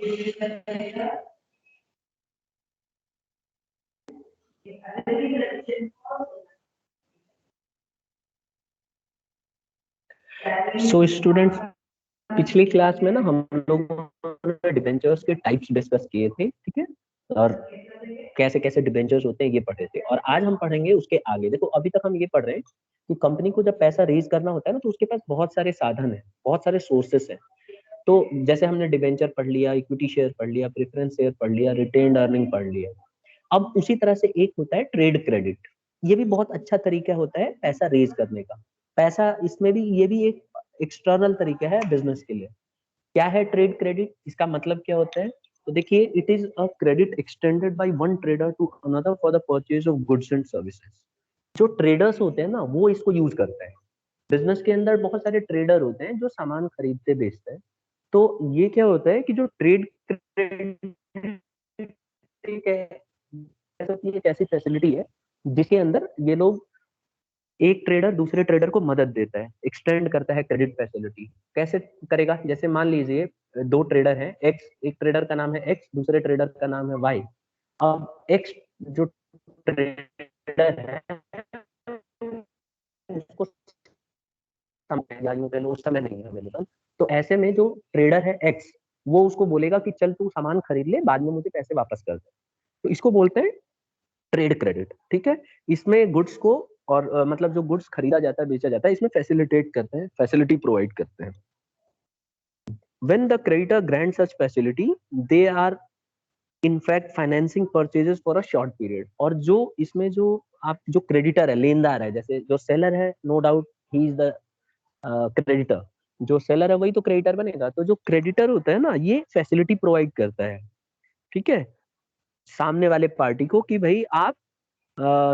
So students, पिछली class में ना हम लोगों ने डिबेंचर्स के टाइप्स डिस्कस किए थे, ठीक है, और कैसे कैसे डिबेंचर्स होते हैं ये पढ़े थे। और आज हम पढ़ेंगे उसके आगे। देखो अभी तक हम ये पढ़ रहे हैं कि कंपनी को जब पैसा रेज करना होता है ना, तो उसके पास बहुत सारे साधन है, बहुत सारे सोर्सेस है। तो जैसे हमने डिबेंचर पढ़ लिया, इक्विटी शेयर पढ़ लिया, प्रेफरेंस शेयर पढ़ लिया, रिटेन्ड अर्निंग पढ़ लिया। अब उसी तरह से एक होता है ट्रेड क्रेडिट। ये भी बहुत अच्छा तरीका होता है पैसा रेज करने का। पैसा इसमें भी, ये भी एक एक्सटर्नल तरीका है बिजनेस के लिए। क्या है ट्रेड क्रेडिट, इसका मतलब क्या होता है? तो देखिए, it is a credit extended by one trader to another for the purchase of goods and services. जो ट्रेडर्स होते हैं ना, वो इसको यूज करते हैं। बिजनेस के अंदर बहुत सारे ट्रेडर होते हैं जो सामान खरीदते बेचते हैं। तो ये क्या होता है कि जो ट्रेड एक ऐसी फैसिलिटी है जिसके अंदर ये लोग, एक ट्रेडर दूसरे ट्रेडर को मदद देता है, एक्सटेंड करता है क्रेडिट फैसिलिटी। कैसे करेगा? जैसे मान लीजिए दो ट्रेडर हैं, एक्स, एक ट्रेडर का नाम है एक्स, दूसरे ट्रेडर का नाम है वाई। अब एक्स जो ट्रेडर है उसको उस समय नहीं है अवेलेबल, तो ऐसे में जो ट्रेडर है एक्स, वो उसको बोलेगा कि चल तू सामान खरीद ले, बाद में मुझे पैसे वापस कर दे। तो इसको बोलते हैं ट्रेड क्रेडिट, ठीक है। इसमें गुड्स को और मतलब जो गुड्स खरीदा जाता है, बेचा जाता है, इसमें फैसिलिटेट करते हैं, फैसिलिटी प्रोवाइड करते हैं। When the creditor grants such facility, they are in fact financing purchases for a short period। और जो इसमें जो आप जो क्रेडिटर है, लेनदार है, जैसे जो सेलर है, no doubt he is the creditor. जो सेलर है वही तो क्रेडिटर बनेगा। तो जो क्रेडिटर होता है ना, ये फैसिलिटी प्रोवाइड करता है, ठीक है, सामने वाले पार्टी को, कि भाई आप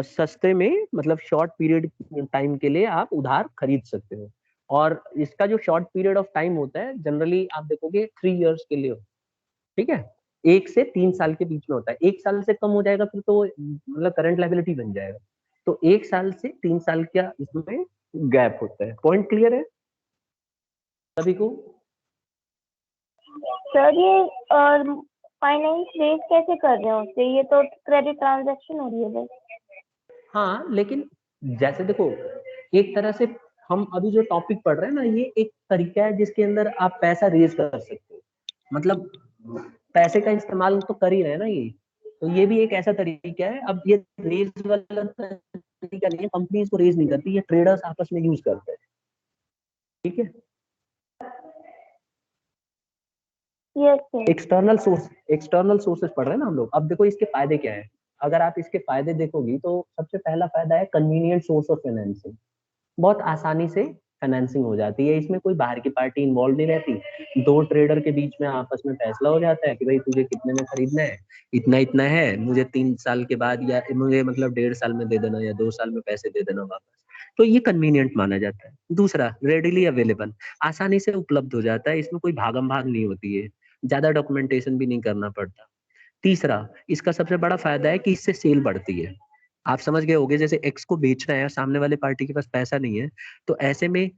सस्ते में, मतलब शॉर्ट पीरियड टाइम के लिए आप उधार खरीद सकते हो। और इसका जो शॉर्ट पीरियड ऑफ टाइम होता है, जनरली आप देखोगे 3 इयर्स के लिए, ठीक है, 1 से 3 साल के बीच में होता है। 1 साल से कम हो जाएगा फिर तो मतलब करंट लायबिलिटी बन जाएगा। तो 1 साल से 3 साल का इसमें गैप होता है। पॉइंट क्लियर है सभी को? सर ये फाइनेंस रेज कैसे कर रहे हो उससे? ये तो क्रेडिट ट्रांजैक्शन हो रही है बस। हाँ, लेकिन जैसे देखो, एक तरह से हम अभी जो टॉपिक पढ़ रहे हैं ना, ये एक तरीका है जिसके अंदर आप पैसा रेज कर सकते हो। मतलब पैसे का इस्तेमाल तो कर ही रहे हैं ना ये। तो ये भी एक ऐसा तरीका है। अब ये रेज वाला तरीका नहीं है, कंपनी इसको रेज नहीं करती, ये ट्रेडर्स आपस में यूज करते हैं, ठीक है। एक्सटर्नल सोर्सेस पढ़ रहे हैं ना हम लोग। अब देखो इसके फायदे क्या है। अगर आप इसके फायदे देखोगी तो सबसे पहला फायदा है कन्वीनियंट सोर्स ऑफ फाइनेंसिंग। बहुत आसानी से फाइनेंसिंग हो जाती है, इसमें कोई बाहर की पार्टी इन्वॉल्व नहीं रहती। दो ट्रेडर के बीच में आपस में फैसला हो जाता है कि भाई तुझे कितने में खरीदना है, इतना इतना है, मुझे 3 साल के बाद, या मुझे मतलब 1.5 साल में दे देना, या 2 साल में पैसे दे देना वापस। तो ये कन्वीनियंट माना जाता है। दूसरा, रेडिली अवेलेबल, आसानी से उपलब्ध हो जाता है, इसमें कोई भागम भाग नहीं होती है, ज्यादा डॉक्यूमेंटेशन भी नहीं करना पड़ता। तीसरा, इसका सबसे बड़ा फायदा है कि इससे सेल बढ़ती है। आप समझ गए होंगे, जैसे एक्स को बेचना है और सामने वाले पार्टी के पास पैसा नहीं है, तो ऐसे में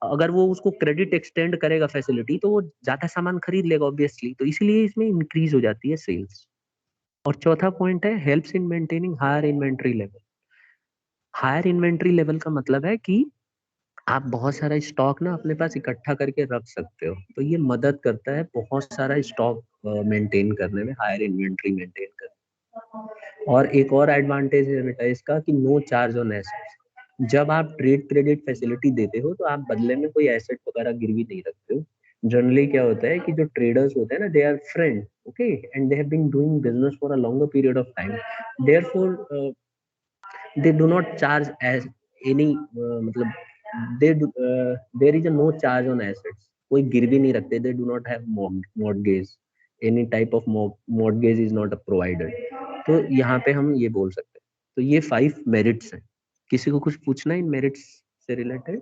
अगर वो उसको क्रेडिट एक्सटेंड करेगा फैसिलिटी, तो वो ज्यादा सामान खरीद लेगा ऑब्वियसली। तो इसीलिए इसमें इंक्रीज हो जाती है सेल्स। और चौथा पॉइंट है helps in maintaining higher inventory level. Higher inventory level का मतलब है कि आप बहुत सारा स्टॉक ना अपने पास इकट्ठा करके रख सकते हो। तो ये मदद करता है बहुत सारा स्टॉक मेंटेन करने में, हायर इन्वेंट्री मेंटेन करने में। और एक और एडवांटेज है बेटा इसका, कि नो चार्ज ऑन एसेट्स। जब आप ट्रेड क्रेडिट फैसिलिटी देते हो तो आप बदले में कोई एसेट वगैरह गिरवी नहीं रखते हो। जनरली क्या होता है कि जो ट्रेडर्स होते हैं ना, they are friend, okay, and they have been doing business for a longer period of time, therefore they do not charge as any मतलब there is a no charge on assets। कोई गिरवी नहीं रखते, they do not have mortgage, any type of mortgage is not provided। तो यहाँ पे हम ये बोल सकते हैं। तो ये 5 मेरिट्स हैं। किसी को कुछ पूछना है इन मेरिट्स से रिलेटेड?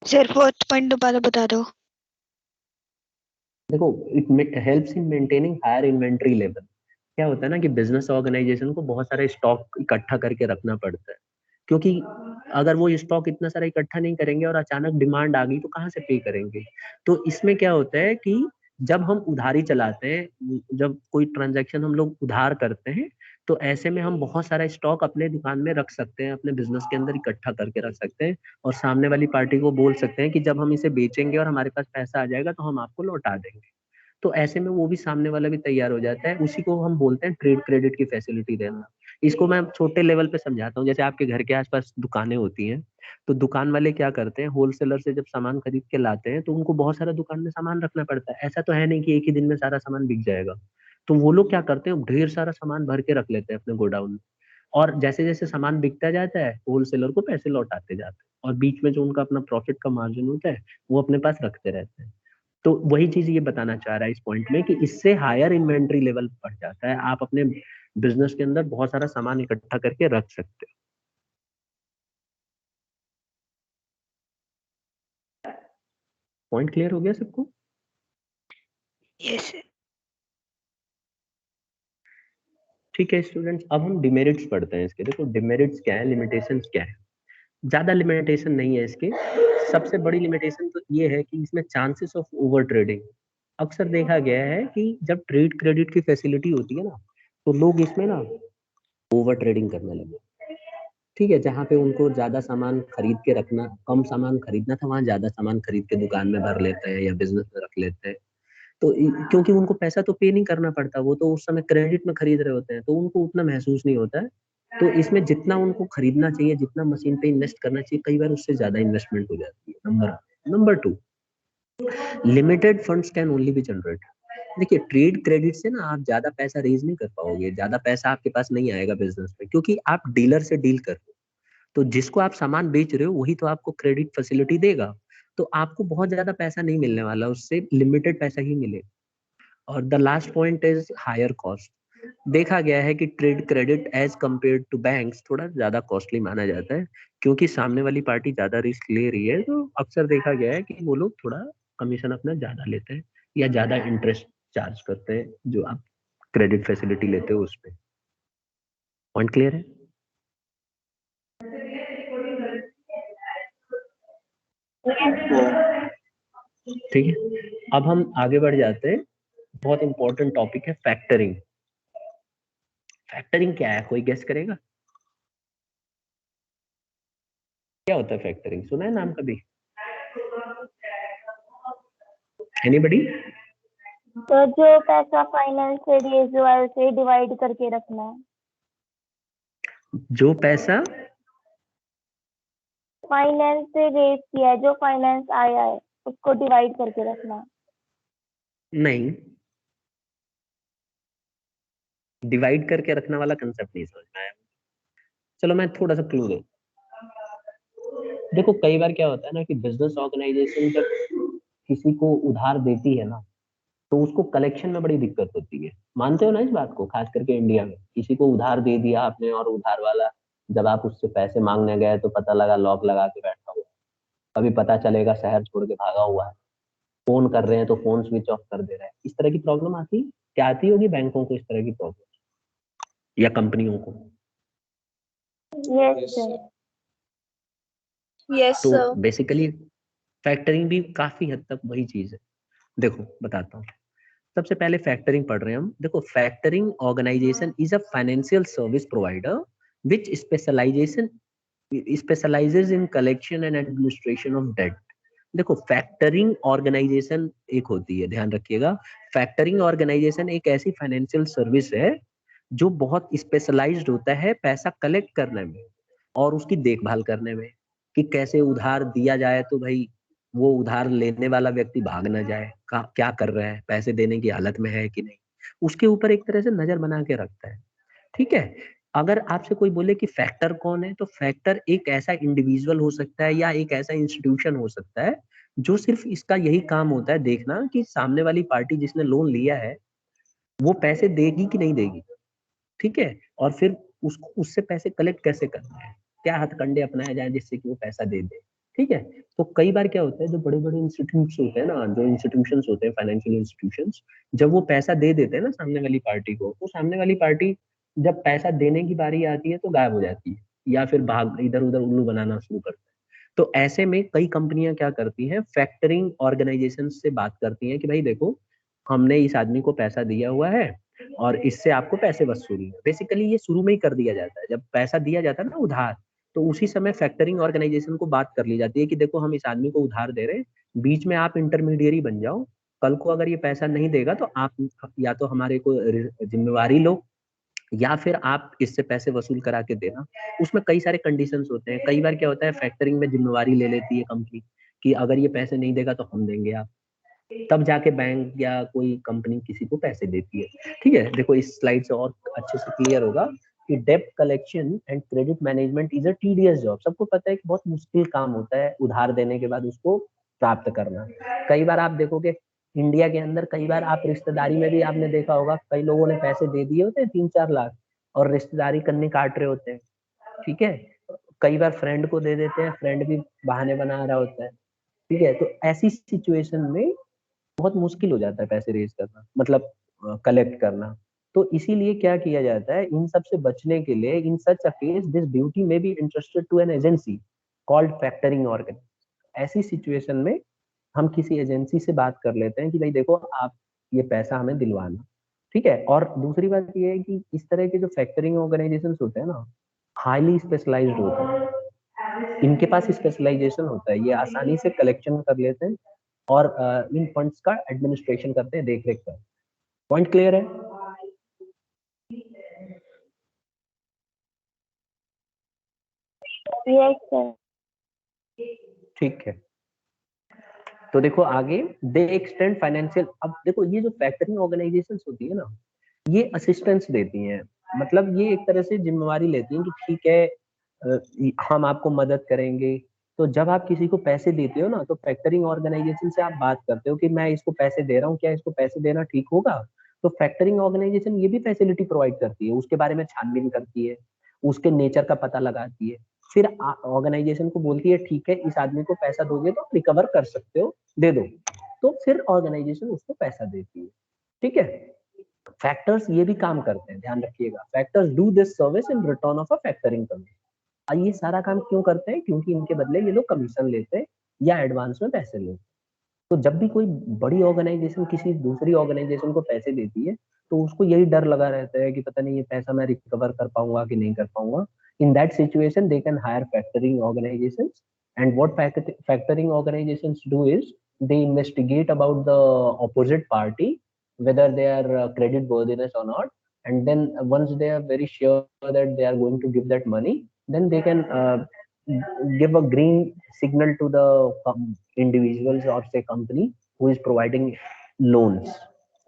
सर फोर्थ पॉइंट दोबारा बता दो। देखो, it helps in maintaining higher inventory level. क्या होता है ना कि बिजनेस ऑर्गेनाइजेशन को बहुत सारे स्टॉक इकट्ठा करके रखना पड़ता है, क्योंकि अगर वो स्टॉक इतना सारा इकट्ठा नहीं करेंगे और अचानक डिमांड आ गई तो कहाँ से पे करेंगे? तो इसमें क्या होता है कि जब हम उधारी चलाते हैं, जब कोई ट्रांजैक्शन हम लोग उधार करते हैं, तो ऐसे में हम बहुत सारा स्टॉक अपने दुकान में रख सकते हैं, अपने बिजनेस के अंदर इकट्ठा करके रख सकते हैं और सामने वाली पार्टी को बोल सकते हैं कि जब हम इसे बेचेंगे और हमारे पास पैसा आ जाएगा तो हम आपको लौटा देंगे। तो ऐसे में वो भी सामने वाला भी तैयार हो जाता है, उसी को हम बोलते हैं ट्रेड क्रेडिट की फैसिलिटी देना। इसको मैं छोटे लेवल पे समझाता हूँ, जैसे आपके घर के आसपास दुकानें होती हैं, तो दुकान वाले क्या करते हैं, होलसेलर से जब सामान खरीद के लाते हैं तो उनको बहुत सारा दुकान में सामान रखना पड़ता है। ऐसा तो है नहीं कि एक ही दिन में सारा सामान बिक जाएगा। तो वो लोग क्या करते हैं, ढेर सारा सामान भर के रख लेते हैं अपने गोडाउन में, और जैसे जैसे सामान बिकता जाता है होलसेलर को पैसे लौटाते जाते हैं, और बीच में जो उनका अपना प्रॉफिट का मार्जिन होता है वो अपने पास रखते रहते हैं। तो वही चीज ये बताना चाह रहा है इस पॉइंट में कि इससे हायर इन्वेंट्री लेवल बढ़ जाता है, आप अपने बिजनेस के अंदर बहुत सारा सामान इकट्ठा करके रख सकते हो। पॉइंट क्लियर हो गया सबको? Yes sir. ठीक है स्टूडेंट्स, अब हम डिमेरिट्स पढ़ते हैं इसके। देखो डिमेरिट्स क्या है, लिमिटेशंस क्या है। ज्यादा लिमिटेशन नहीं है इसके। सबसे बड़ी लिमिटेशन तो ये है कि इसमें चांसेस ऑफ ओवर ट्रेडिंग। अक्सर देखा गया है कि जब ट्रेड क्रेडिट की फैसिलिटी होती है ना, तो लोग इसमें ना ओवर ट्रेडिंग करने लगे। ठीक है, जहाँ पे उनको ज्यादा सामान खरीद के रखना, कम सामान खरीदना था, वहां ज्यादा सामान खरीद के दुकान में भर लेते हैं या बिजनेस में रख लेते हैं। तो क्योंकि उनको पैसा तो पे नहीं करना पड़ता, वो तो उस समय क्रेडिट में खरीद रहे होते हैं, तो उनको उतना महसूस नहीं होता है। तो इसमें जितना उनको खरीदना चाहिए, जितना मशीन पे इन्वेस्ट करना चाहिए, कई बार उससे ज्यादा इन्वेस्टमेंट हो जाती है। Number 2, limited funds can only be generate. देखिए ट्रेड क्रेडिट से ना आप ज्यादा पैसा रेज नहीं कर पाओगे, ज्यादा पैसा आपके पास नहीं आएगा बिजनेस में, क्योंकि आप डीलर से डील कर रहे हो। तो जिसको आप सामान बेच रहे हो वही तो आपको क्रेडिट फैसिलिटी देगा। तो आपको बहुत ज्यादा पैसा नहीं मिलने वाला, उससे लिमिटेड पैसा ही मिलेगा। और the last point is higher cost. देखा गया है कि trade credit as compare to banks थोड़ा ज्यादा कॉस्टली माना जाता है, क्योंकि सामने वाली पार्टी ज्यादा रिस्क ले रही है, तो अक्सर देखा गया है कि वो लोग थोड़ा कमीशन अपना ज्यादा लेते हैं या ज्यादा इंटरेस्ट चार्ज करते हैं जो आप क्रेडिट फैसिलिटी लेते हो उस पे। पॉइंट क्लियर है? ठीक है, अब हम आगे बढ़ जाते हैं। बहुत इंपॉर्टेंट टॉपिक है फैक्टरिंग। फैक्टरिंग क्या है, कोई गेस करेगा? क्या होता है फैक्टरिंग, सुना है नाम कभी? एनीबडी? तो जो पैसा फाइनेंस से रेज हुआ है उसे डिवाइड करके रखना है। जो पैसा फाइनेंस से रेज किया है, जो फाइनेंस आया है उसको डिवाइड करके रखना है। नहीं, डिवाइड करके रखने वाला कंसेप्ट नहीं समझ में आया। चलो मैं थोड़ा सा क्लू दूं। देखो कई बार क्या होता है ना कि बिजनेस ऑर्गेनाइजेशन जब किसी को उधार देती है ना, तो उसको कलेक्शन में बड़ी दिक्कत होती है। मानते हो ना इस बात को? खास करके इंडिया में किसी को उधार दे दिया आपने, और उधार वाला जब आप उससे पैसे मांगने गए तो पता लगा लॉक लगा के बैठा हुआ, कभी पता चलेगा शहर छोड़ के भागा हुआ है, फोन कर रहे हैं तो फोन स्विच ऑफ कर दे रहा है। इस तरह की प्रॉब्लम आती है क्या? आती होगी बैंकों को इस तरह की प्रॉब्लम, या कंपनियों को? Yes sir. यस तो सर। बेसिकली फैक्टरिंग भी काफी हद तक वही चीज है। देखो बताता हूँ। सबसे पहले फैक्टरिंग पढ़ रहे हैं हम। देखो factoring organisation is a financial service provider which specialises in collection and administration of debt. देखो फैक्टरिंग ऑर्गेनाइजेशन एक होती है, ध्यान रखिएगा। फैक्टरिंग ऑर्गेनाइजेशन एक ऐसी फाइनेंशियल सर्विस है जो बहुत स्पेशलाइज्ड होता है पैसा कलेक्ट करने में और उसकी देखभाल करने में, कि कैसे उधार दिया जाए तो भाई वो उधार लेने वाला व्यक्ति भाग ना जाए, क्या कर रहा है, पैसे देने की हालत में है कि नहीं, उसके ऊपर एक तरह से नजर बना के रखता है। ठीक है। अगर आपसे कोई बोले कि फैक्टर कौन है, तो फैक्टर एक ऐसा इंडिविजुअल हो सकता है या एक ऐसा इंस्टीट्यूशन हो सकता है जो सिर्फ इसका यही काम होता है देखना कि सामने वाली पार्टी जिसने लोन लिया है वो पैसे देगी कि नहीं देगी। ठीक है। और फिर उसको उससे पैसे कलेक्ट कैसे करना है, क्या हथकंडे अपनाए जाए जिससे कि वो पैसा दे दे। ठीक है। तो कई बार क्या होता है, जो बड़े बड़े इंस्टीट्यूट्स होते हैं ना, जो इंस्टीट्यूशंस होते हैं फाइनेंशियल इंस्टीट्यूशंस, जब वो पैसा दे देते हैं ना सामने वाली पार्टी को, तो सामने वाली पार्टी जब पैसा देने की बारी आती है तो गायब हो जाती है। या फिर भाग इधर उधर उल्लू बनाना शुरू करते हैं। तो ऐसे में कई कंपनियां क्या करती हैं, फैक्टरिंग ऑर्गेनाइजेशन से बात करती हैं कि भाई देखो, हमने इस आदमी को पैसा दिया हुआ है और इससे आपको पैसे वसूलने। बेसिकली ये शुरू में ही कर दिया जाता है, जब पैसा दिया जाता है ना उधार, तो उसी समय फैक्टरिंग ऑर्गेनाइजेशन को बात कर ली जाती है कि देखो हम इस आदमी को उधार दे रहे हैं, बीच में आप इंटरमीडियरी बन जाओ, कल को अगर ये पैसा नहीं देगा तो आप या तो हमारे को जिम्मेवारी लो या फिर आप इससे पैसे वसूल करा के देना। उसमें कई सारे कंडीशंस होते हैं। कई बार क्या होता है, फैक्टरिंग में जिम्मेवारी ले लेती है कंपनी कि अगर ये पैसे नहीं देगा तो हम देंगे, आप तब जाके बैंक या कोई कंपनी किसी को पैसे देती है। ठीक है, देखो इस स्लाइड से और अच्छे से क्लियर होगा कि डेब्ट collection and credit management is a tedious job. सबको पता है कि बहुत मुश्किल काम होता है उधार देने के बाद उसको प्राप्त करना। कई बार आप देखोगे इंडिया के अंदर, कई बार आप रिश्तेदारी में भी आपने देखा होगा, कई लोगों ने पैसे दे दिए होते हैं 3-4 लाख और रिश्तेदारी करने काट रहे होते हैं। ठीक है, कई बार फ्रेंड को दे देते हैं, फ्रेंड भी बहाने बना रहा होता है। ठीक है, तो ऐसी सिचुएशन में बहुत मुश्किल हो जाता है पैसे रेज करना, मतलब कलेक्ट करना। तो इसीलिए क्या किया जाता है, इन सब से बचने के लिए, in such a case this duty में be interested to an agency called factoring organ. ऐसी सिचुएशन में हम किसी एजेंसी से बात कर लेते हैं कि भाई देखो आप ये पैसा हमें दिलवाना। ठीक है, और दूसरी बात ये है कि इस तरह के जो फैक्टरिंग ऑर्गेनाइजेशन होते हैं ना, हाईली स्पेशलाइज्ड होते हैं, इनके पास स्पेशलाइजेशन होता है, ये आसानी से कलेक्शन कर लेते हैं और इन फंड्स का एडमिनिस्ट्रेशन करते हैं, देख रेख करते हैं। पॉइंट क्लियर है? Yes sir. ठीक है, तो देखो आगे, दे एक्सटेंड फाइनेंशियल। अब देखो ये जो फैक्टरिंग ऑर्गेनाइजेशंस होती है ना, ये असिस्टेंस देती हैं, मतलब ये एक तरह से जिम्मेवारी लेती हैं कि ठीक है हम आपको मदद करेंगे। तो जब आप किसी को पैसे देते हो ना, तो फैक्टरिंग ऑर्गेनाइजेशन से आप बात करते हो कि मैं इसको पैसे दे रहा हूँ, क्या इसको पैसे देना ठीक होगा? तो फैक्टरिंग ऑर्गेनाइजेशन ये भी फैसिलिटी प्रोवाइड करती है, उसके बारे में छानबीन करती है, उसके नेचर का पता लगाती है, फिर ऑर्गेनाइजेशन को बोलती है ठीक है इस आदमी को पैसा दोगे तो रिकवर कर सकते हो, दे दो। तो फिर ऑर्गेनाइजेशन उसको पैसा देती है। ठीक है, फैक्टर्स ये भी काम करते हैं, ध्यान रखिएगा, factors do this service in return of a factoring company. और ये सारा काम क्यों करते हैं? क्योंकि इनके बदले ये लोग कमीशन लेते हैं या एडवांस में पैसे लेते हैं। तो जब भी कोई बड़ी ऑर्गेनाइजेशन किसी दूसरी ऑर्गेनाइजेशन को पैसे देती है, तो उसको यही डर लगा रहता है कि पता नहीं ये पैसा मैं रिकवर कर पाऊंगा कि नहीं कर पाऊंगा। In that situation they can hire factoring organisation, and what factoring organisation do is they investigate about the opposite party whether they are credit worthiness or not, and then once they are very sure that they are going to give that money, then they can give a green signal to the individuals or say company who is providing loans।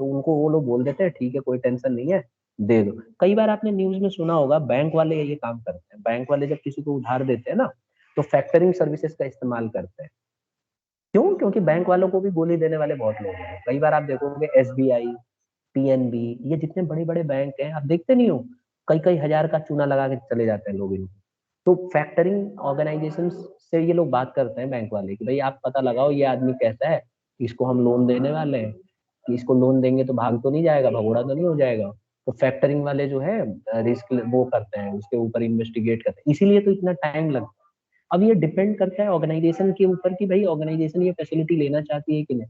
तो उनको वो लोग बोल देते हैं ठीक है कोई टेंशन नहीं है, दे दो। कई बार आपने न्यूज में सुना होगा, बैंक वाले ये काम करते हैं, बैंक वाले जब किसी को उधार देते हैं ना, तो फैक्टरिंग सर्विसेज का इस्तेमाल करते हैं। क्यों? क्योंकि बैंक वालों को भी गोली देने वाले बहुत लोग हैं। कई बार आप देखोगे एसबीआई, पीएनबी, ये जितने बड़े बड़े बैंक हैं, आप देखते नहीं हो, कई कई हजार का चूना लगा के चले जाते हैं लोग इनको। तो फैक्टरिंग ऑर्गेनाइजेशन से ये लोग बात करते हैं बैंक वाले कि भाई आप पता लगाओ ये आदमी कैसा है, इसको हम लोन देने वाले हैं, कि इसको लोन देंगे तो भाग तो नहीं जाएगा, भगोड़ा तो नहीं हो जाएगा। तो फैक्टरिंग वाले जो है रिस्क वो करते हैं, उसके ऊपर इन्वेस्टिगेट करते हैं, इसीलिए तो इतना टाइम लगता है। अब ये डिपेंड करता है ऑर्गेनाइजेशन के ऊपर कि भाई ऑर्गेनाइजेशन ये फैसिलिटी लेना चाहती है कि नहीं।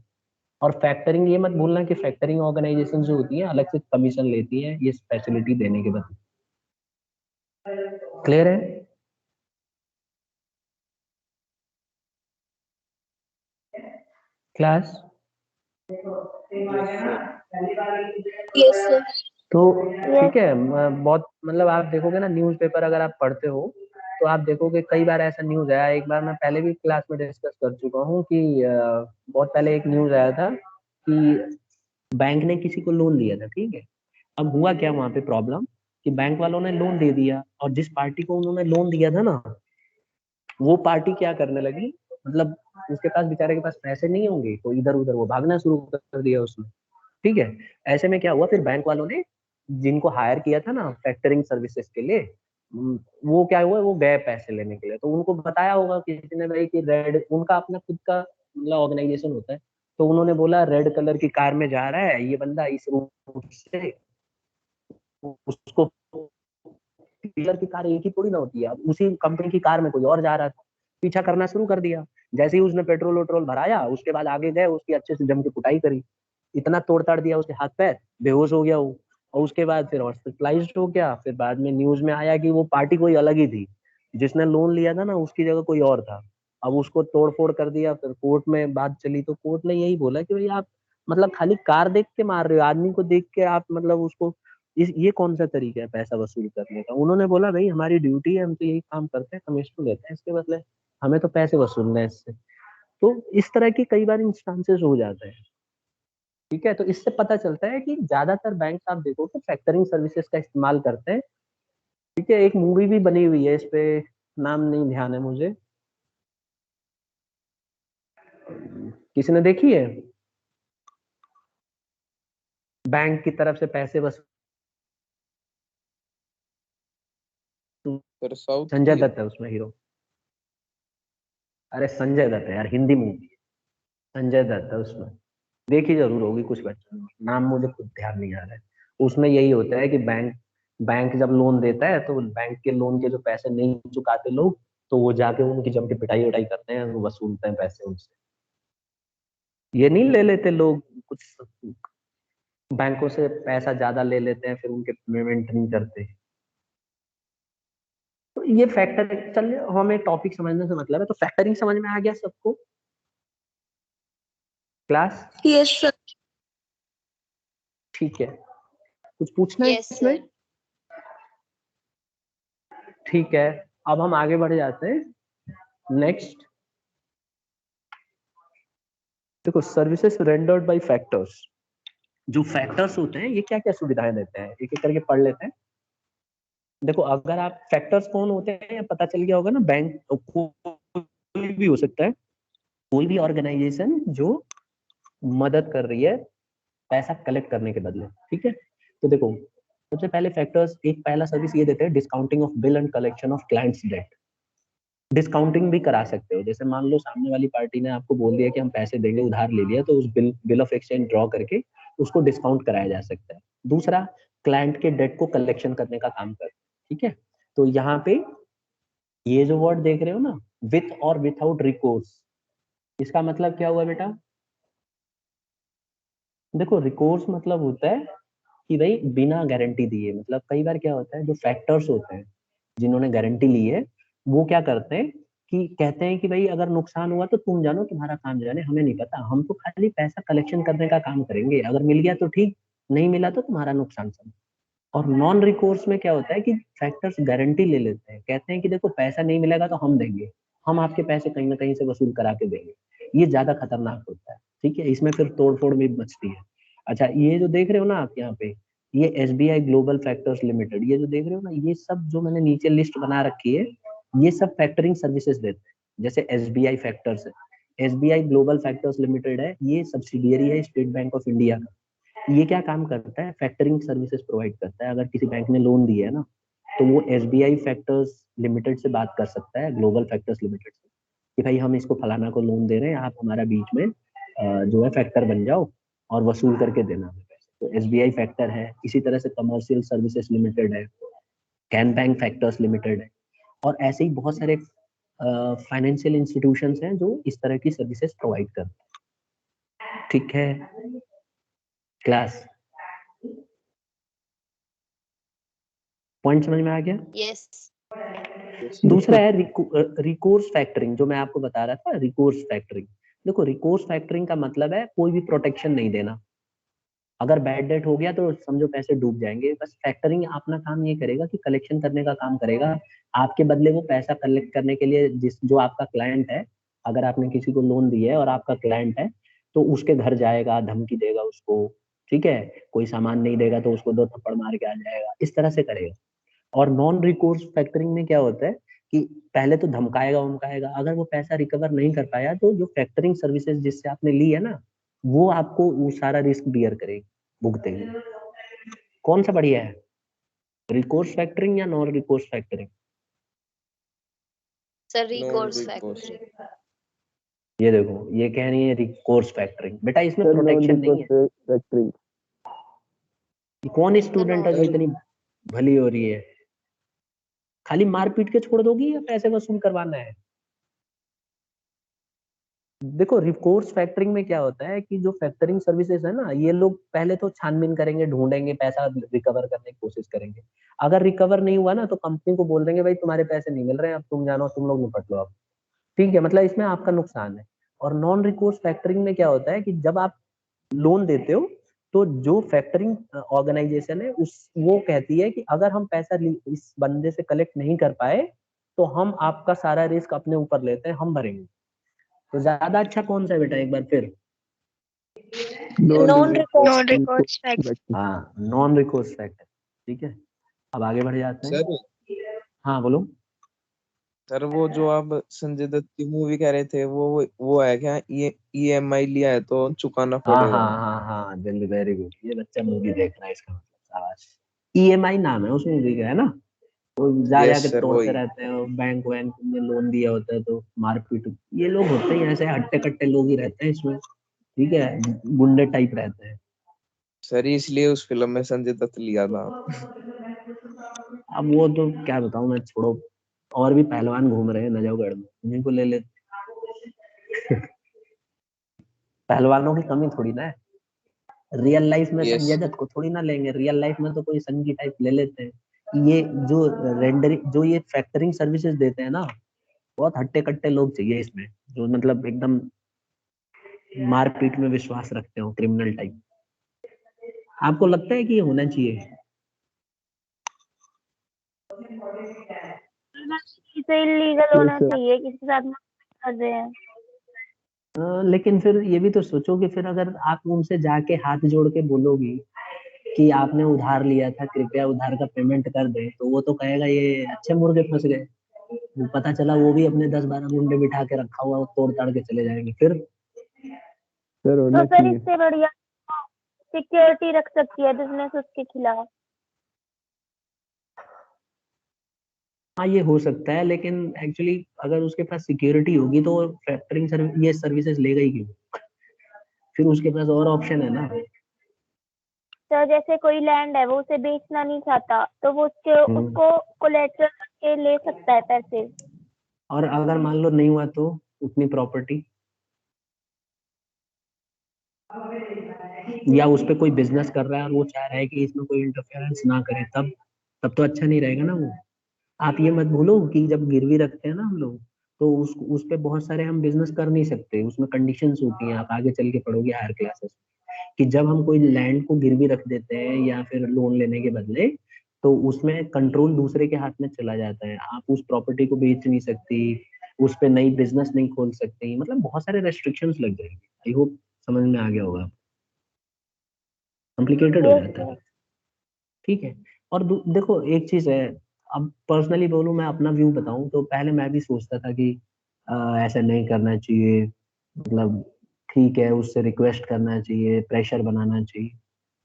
और फैक्टरिंग ये मत भूलना कि फैक्टरिंग ऑर्गेनाइजेशन जो होती है अलग से कमीशन लेती है ये फैसिलिटी देने के बदले। क्लियर है? क्लास? Yes sir. तो यस। ठीक है, बहुत मतलब आप देखोगे ना न्यूज़पेपर अगर आप पढ़ते हो, तो आप देखोगे कई बार ऐसा न्यूज आया, एक बार मैं पहले भी क्लास में डिस्कस कर चुका हूँ कि बहुत पहले एक न्यूज आया था कि बैंक ने किसी को लोन दिया था। ठीक है, अब हुआ क्या वहां पे प्रॉब्लम कि बैंक वालों ने लोन दे दिया और जिस पार्टी को उन्होंने लोन दिया था ना, वो पार्टी क्या करने लगी, मतलब उसके पास बेचारे के पास पैसे नहीं होंगे तो इधर उधर वो भागना शुरू कर दिया उसने। ठीक है, ऐसे में क्या हुआ, फिर बैंक वालों ने जिनको हायर किया था ना फैक्टरिंग सर्विसेज के लिए, वो क्या हुआ, वो गए पैसे लेने के लिए। तो उनको बताया होगा किसी ने भाई कि रेड, उनका अपना खुद का मतलब ऑर्गेनाइजेशन होता है, तो उन्होंने बोला रेड कलर की कार में जा रहा है ये बंदा इस रूट से, उसको डीलर की कार एक ही थोड़ी ना होती है। अब उसी कंपनी की कार में कोई और जा रहा था, पीछा करना शुरू कर दिया। जैसे ही उसने पेट्रोल वेट्रोल भराया, उसके बाद आगे गए, उसकी अच्छे से जम के कुटाई करी, इतना तोड़ ताड़ दिया उसके हाथ पैर, बेहोश हो गया वो। और उसके बाद फिर हॉस्पिटलाइज्ड हो गया। फिर बाद में न्यूज में आया कि वो पार्टी कोई अलग ही थी, जिसने लोन लिया था ना उसकी जगह कोई और था। अब उसको तोड़ फोड़ कर दिया। फिर कोर्ट में बात चली तो कोर्ट ने यही बोला कि भाई आप मतलब खाली कार देख के मार रहे हो, आदमी को देख के आप मतलब उसको, ये कौन सा तरीका है पैसा वसूल करने का। उन्होंने बोला भाई हमारी ड्यूटी है, हम तो यही काम करते हैं, कमीशन लेते हैं इसके बदले, हमें तो पैसे वसूलने हैं इससे। तो इस तरह की कई बार इंस्टांसेस हो जाते हैं। ठीक है, तो इससे पता चलता है कि ज्यादातर बैंक आप देखो तो फैक्टरिंग सर्विसेज का इस्तेमाल करते हैं। ठीक है, एक मूवी भी बनी हुई है इस पे, नाम नहीं ध्यान है मुझे, किसी ने देखी है? बैंक की तरफ से पैसे वसूल, सर साउथ संजय की दत्त है उसमें हीरो। अरे संजय दत्त है यार, हिंदी मूवी है, संजय दत्त है उसमें। देखी जरूर होगी कुछ बच्चों ने, नाम मुझे खुद ध्यान नहीं आ रहा है। उसमें यही होता है कि बैंक बैंक जब लोन देता है तो बैंक के लोन के जो पैसे नहीं चुकाते लोग, तो वो जाके उनकी जम के पिटाई उटाई करते हैं, वो वसूलते हैं पैसे उनसे। ये नहीं ले लेते लोग कुछ, बैंकों से पैसा ज्यादा ले लेते हैं फिर उनके पेमेंट नहीं करते। तो ये फैक्टर, चलिए हमें टॉपिक समझने से मतलब है। तो फैक्टरिंग समझ में आ गया सबको क्लास? Yes sir. ठीक है, कुछ पूछना है यस इसमें? सर। ठीक है, अब हम आगे बढ़ जाते हैं। नेक्स्ट देखो, सर्विसेज रेंडर्ड बाय फैक्टर्स। जो फैक्टर्स होते हैं ये क्या क्या सुविधाएं देते हैं, एक एक करके पढ़ लेते हैं। देखो, अगर आप फैक्टर्स कौन होते हैं पता चल गया होगा ना, बैंक कोई भी हो सकता है, कोई भी ऑर्गेनाइजेशन जो मदद कर रही है पैसा कलेक्ट करने के बदले। ठीक है, तो देखो सबसे पहले फैक्टर्स एक पहला सर्विस ये देते हैं, discounting of bill and collection of clients debt. Discounting भी करा सकते हो, जैसे मान लो सामने वाली पार्टी ने आपको बोल दिया कि हम पैसे देंगे, उधार ले लिया, तो उस बिल ऑफ एक्सचेंज ड्रॉ करके उसको डिस्काउंट कराया जा सकता है। दूसरा, क्लाइंट के डेट को कलेक्शन करने का काम करते हैं। ठीक है, तो यहाँ पे ये जो वर्ड देख रहे हो ना, विथ और विथआउट रिकोर्स, इसका मतलब क्या हुआ बेटा? देखो रिकोर्स मतलब होता है कि भाई बिना गारंटी दिए, मतलब कई बार क्या होता है जो फैक्टर्स होते हैं जिन्होंने गारंटी ली है, वो क्या करते हैं कि कहते हैं कि भाई अगर नुकसान हुआ तो तुम जानो, तुम्हारा काम जाने, हमें नहीं पता, हम तो खाली पैसा कलेक्शन करने का काम करेंगे, अगर मिल गया तो ठीक, नहीं मिला तो तुम्हारा नुकसान समझो। और नॉन रिकोर्स में क्या होता है कि फैक्टर्स गारंटी ले लेते हैं, कहते हैं कि देखो पैसा नहीं मिलेगा तो हम देंगे, हम आपके पैसे कहीं ना कहीं से वसूल करा के देंगे। ये ज्यादा खतरनाक होता है। ठीक है, इसमें फिर तोड़फोड़ भी मचती है। अच्छा, ये जो देख रहे हो ना आप यहाँ पे, ये SBI ग्लोबल फैक्टर्स लिमिटेड, ये जो देख रहे हो ना, ये सब जो मैंने नीचे लिस्ट बना रखी है, ये सब फैक्टरिंग सर्विसेज देते हैं। जैसे SBI फैक्टर्स है, SBI ग्लोबल फैक्टर्स लिमिटेड है, ये सब्सिडियरी है स्टेट बैंक ऑफ इंडिया का। ये क्या काम करता है? फैक्टरिंग सर्विसेज प्रोवाइड करता है। अगर किसी बैंक ने लोन दिया है ना, तो वो SBI फैक्टर्स लिमिटेड से बात कर सकता है, ग्लोबल फैक्टर्स लिमिटेड से, कि भाई हम इसको फलाना को लोन दे रहे हैं, आप हमारा बीच में जो है फैक्टर बन जाओ और वसूल करके देना हमें पैसे। तो SBI फैक्टर है। इसी तरह से कमर्शियल सर्विसेज लिमिटेड है, कैन बैंक फैक्टर्स लिमिटेड है, और ऐसे ही बहुत सारे फाइनेंशियल इंस्टीट्यूशंस हैं जो इस तरह की सर्विसेज प्रोवाइड करते हैं। ठीक है क्लास, पॉइंट समझ में आ गया? यस। दूसरा है रिकोर्स फैक्टरिंग, जो मैं आपको बता रहा था, रिकोर्स फैक्टरिंग। देखो रिकोर्स फैक्टरिंग का मतलब है कोई भी प्रोटेक्शन नहीं देना, अगर बैड डेट हो गया तो समझो पैसे डूब जाएंगे। बस फैक्टरिंग अपना काम ये करेगा कि कलेक्शन करने का काम करेगा, आपके बदले वो पैसा कलेक्ट करने के लिए, जो आपका क्लाइंट है, अगर आपने किसी को लोन दिया है और आपका क्लाइंट है, तो उसके घर जाएगा, धमकी देगा उसको। ठीक है, कोई सामान नहीं देगा तो उसको 2 थप्पड़ मार के आ जाएगा, इस तरह से करेगा। और नॉन रिकोर्स फैक्टरिंग में क्या होता है कि पहले तो धमकाएगा उमकाएगा, अगर वो पैसा रिकवर नहीं कर पाया तो जो फैक्टरिंग सर्विसेज जिससे आपने ली है ना, वो आपको वो सारा रिस्क बियर करेगी, भुगतेगी। कौन सा बढ़िया है, रिकोर्स फैक्टरिंग या non recourse factoring? Sir non recourse recourse. Factory. ये देखो ये कह रही है रिकोर्स फैक्टरिंग, बेटा इसमें सर नॉन प्रोटेक्शन नहीं है। Recourse factory. कौन स्टूडेंट है जो नॉन इतनी भली हो रही है? खाली मार पीट के छोड़ दोगी या पैसे वसूल करवाना है? देखो रिकोर्स फैक्टरिंग में क्या होता है कि जो फैक्टरिंग सर्विसेज है ना, ये लोग पहले तो छानबीन करेंगे, ढूंढेंगे, पैसा रिकवर करने की कोशिश करेंगे। अगर रिकवर नहीं हुआ ना तो कंपनी को बोल देंगे भाई तुम्हारे पैसे नहीं मिल रहे हैं, अब तुम जानो, तुम लोग निपट लो अब। ठीक है, मतलब इसमें आपका नुकसान है। और नॉन रिकोर्स फैक्टरिंग में क्या होता है कि जब आप लोन देते हो तो जो फैक्टरिंग ऑर्गेनाइजेशन है उस वो कहती है कि अगर हम पैसा इस बंदे से कलेक्ट नहीं कर पाए तो हम आपका सारा रिस्क अपने ऊपर लेते हैं, हम भरेंगे। तो ज्यादा अच्छा कौन सा है बेटा, एक बार फिर? Non records non records fact. हाँ, नॉन रिकोर्स फैक्टर। ठीक है, अब आगे बढ़ जाते हैं। सर हाँ बोलो। सर वो जो आप संजय दत्त की मूवी कह रहे थे वो है क्या, ये EMI लिया है तो चुकाना हाँ पड़ेगा? हाँ हाँ हाँ, जल्दी, वेरी गुड, ये बच्चा मूवी देख रहा है, इसका मतलब शाबाश। EMI नाम है उस मूवी का, है ना? वो जा यस जाके सर तोड़ते वही। रहते हैं, बैंक वैंक में लोन दिया होता है तो मारपीट। ये लोग होते हैं ऐसे हट्टे कट्टे लोग ही रहते हैं इसमें। ठीक है, गुंडे टाइप रहते हैं। सर इसलिए उस फिल्म में संजय दत्त लिया था। अब वो तो क्या बताऊं मैं, छोड़ो। और भी पहलवान घूम रहे हैं नजफगढ़ में, उन्हीं को ले ले। पहलवानों की कमी थोड़ी ना है। रियल लाइफ में यस। संजय दत्त को थोड़ी ना लेंगे, रियल लाइफ में तो कोई संगी टाइप ले लेते हैं। ये जो रेंडरिंग, जो ये फैक्टरिंग सर्विसेज देते हैं ना, बहुत हट्टे कट्टे लोग चाहिए इसमें, जो मतलब एकदम मारपीट में विश्वास रखते हो, क्रिमिनल टाइप। आपको लगता है कि ये होना चाहिए? इसे इलीगल होना चाहिए, किसी के साथ कर रहे हैं। लेकिन फिर ये भी तो सोचो कि फिर अगर आप उनसे जाके हाथ जोड़ के बोलोगी कि आपने उधार लिया था, कृपया उधार का पेमेंट कर दे, तो वो तो कहेगा ये अच्छे मुर्गे फंस गए। वो पता चला वो भी अपने 10-12 गुंडे बिठा के रखा हुआ, वो तोड़ ताड़ के चले जाएंगे फिर। तो सर इससे बढ़िया सिक्योरिटी रख सकती है बिजनेस उसके खिलाफ। हाँ ये हो सकता है, लेकिन एक्चुअली अगर उसके पास सिक्योरिटी होगी तो फैक्टरिंग ये सर्विसेज लेगा ही क्यों? फिर उसके पास और ऑप्शन है ना। सर जैसे कोई लैंड है वो उसे बेचना नहीं चाहता तो वो उसको कोलेटरल के ले सकता है पैसे। और अगर मान लो नहीं हुआ तो उतनी प्रॉपर्टी, या उस पे कोई बिजनेस कर रहा है और वो चाह रहा है कि इसमें कोई इंटरफेरेंस ना करे, तब तब तो अच्छा नहीं रहेगा ना वो। आप ये मत भूलो कि जब गिरवी रखते हैं ना हम लोग, तो उस पे बहुत सारे हम बिजनेस कर नहीं सकते, उसमें कंडीशंस होती हैं, आप आगे चल के पढ़ोगे हायर क्लासेस, कि जब हम कोई लैंड को गिरवी रख देते हैं या फिर लोन लेने के बदले, तो उसमें कंट्रोल दूसरे के हाथ में चला जाता है, आप उस प्रॉपर्टी को बेच नहीं सकती, उस पे नई बिजनेस नहीं खोल सकती, मतलब बहुत सारे रेस्ट्रिक्शंस लग जाएंगे। आई होप समझ में आ गया होगा, कॉम्प्लिकेटेड हो यस जाता सर। है। ठीक है। और देखो एक चीज है, अब पर्सनली बोलूं, मैं अपना व्यू बताऊं तो पहले मैं भी सोचता था कि ऐसा नहीं करना चाहिए, मतलब ठीक है, उससे रिक्वेस्ट करना चाहिए, प्रेशर बनाना चाहिए।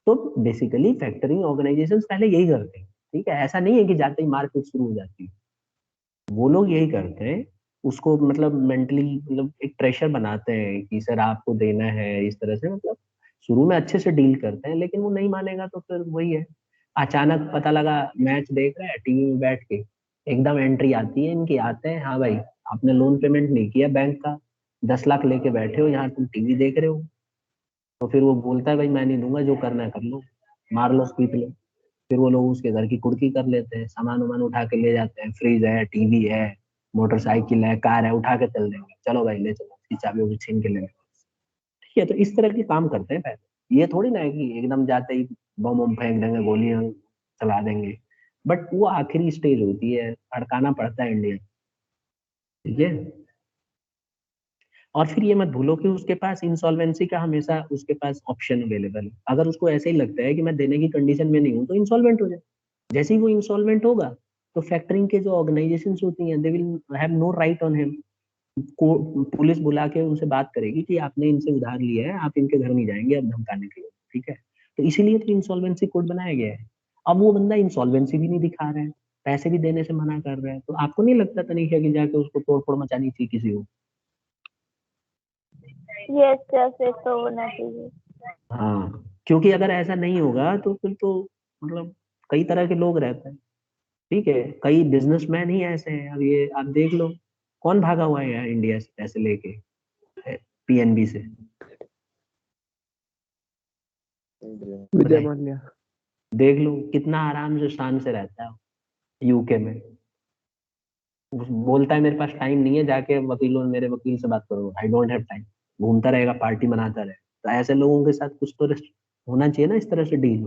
तो बेसिकली फैक्टरिंग ऑर्गेनाइजेशंस पहले यही करते हैं। ठीक है, ऐसा नहीं है कि जाते ही मारपीट शुरू हो जाती है। वो लोग यही करते हैं, उसको मतलब मेंटली मतलब एक प्रेशर बनाते हैं कि सर आपको देना है, इस तरह से मतलब शुरू में अच्छे से डील करते हैं, लेकिन वो नहीं मानेगा तो फिर वही है। अचानक पता लगा मैच देख रहा है टीवी में बैठ के, एकदम एंट्री आती है इनकी, आते हैं, हाँ भाई आपने लोन पेमेंट नहीं किया बैंक का, 10 लाख लेके बैठे हो यहाँ, तुम टीवी देख रहे हो। तो फिर वो बोलता है भाई मैं नहीं दूंगा, जो करना है कर लो, मार लो पीट लो। फिर वो लोग उसके घर की कुर्की कर लेते हैं, सामान वामान उठा के ले जाते हैं, फ्रिज है, टीवी है, मोटरसाइकिल है, कार है, उठा के चल देंगे, चलो भाई ले चलो, इसकी चाबी भी छीन के ले लो। ठीक है, तो इस तरह के काम करते हैं पहले। ये थोड़ी ना है कि एकदम जाते ही बम बम फेंक देंगे, गोलियां चला देंगे। बट वो आखिरी स्टेज होती है, अड़काना पड़ता है इंडिया। ठीक है। और फिर ये मत भूलो कि उसके पास इंसॉल्वेंसी का हमेशा उसके पास ऑप्शन अवेलेबल है। अगर उसको ऐसे ही लगता है कि मैं देने की कंडीशन में नहीं हूँ तो इंसॉल्वेंट हो जाए। जैसे ही वो इंसॉल्वेंट होगा तो फैक्टरिंग के जो ऑर्गेनाइजेशंस होती हैं, they will have no right on him. Police बुला के उनसे बात करेगी कि आपने इनसे उधार लिया है, आप इनके घर नहीं जाएंगे अब धमकाने के लिए। ठीक है, तो इसीलिए तो इंसॉल्वेंसी कोड बनाया गया है। अब वो बंदा इंसॉल्वेंसी भी नहीं दिखा रहा है, पैसे भी देने से मना कर रहा है, तो आपको नहीं लगता तनिषा कि जाके उसको तोड़ फोड़ मचानी थी किसी को? यस सर, फिर तो होना चाहिए। हाँ, क्योंकि अगर ऐसा नहीं होगा तो फिर तो मतलब कई तरह के लोग रहते हैं। ठीक है, कई बिजनेसमैन ही ऐसे हैं। अब ये आप देख लो, कौन भागा हुआ है यहाँ इंडिया से पैसे लेके पीएनबी से? विजय माल्या। देख लो कितना आराम से शान से रहता है यूके में। बोलता है मेरे पास टाइम नहीं है, जाके वकीलों मेरे वकील से बात करो, आई डोंट हैव टाइम। घूमता रहेगा, पार्टी मनाता रहे। तो ऐसे लोगों के साथ कुछ तो होना चाहिए ना, इस तरह से डील।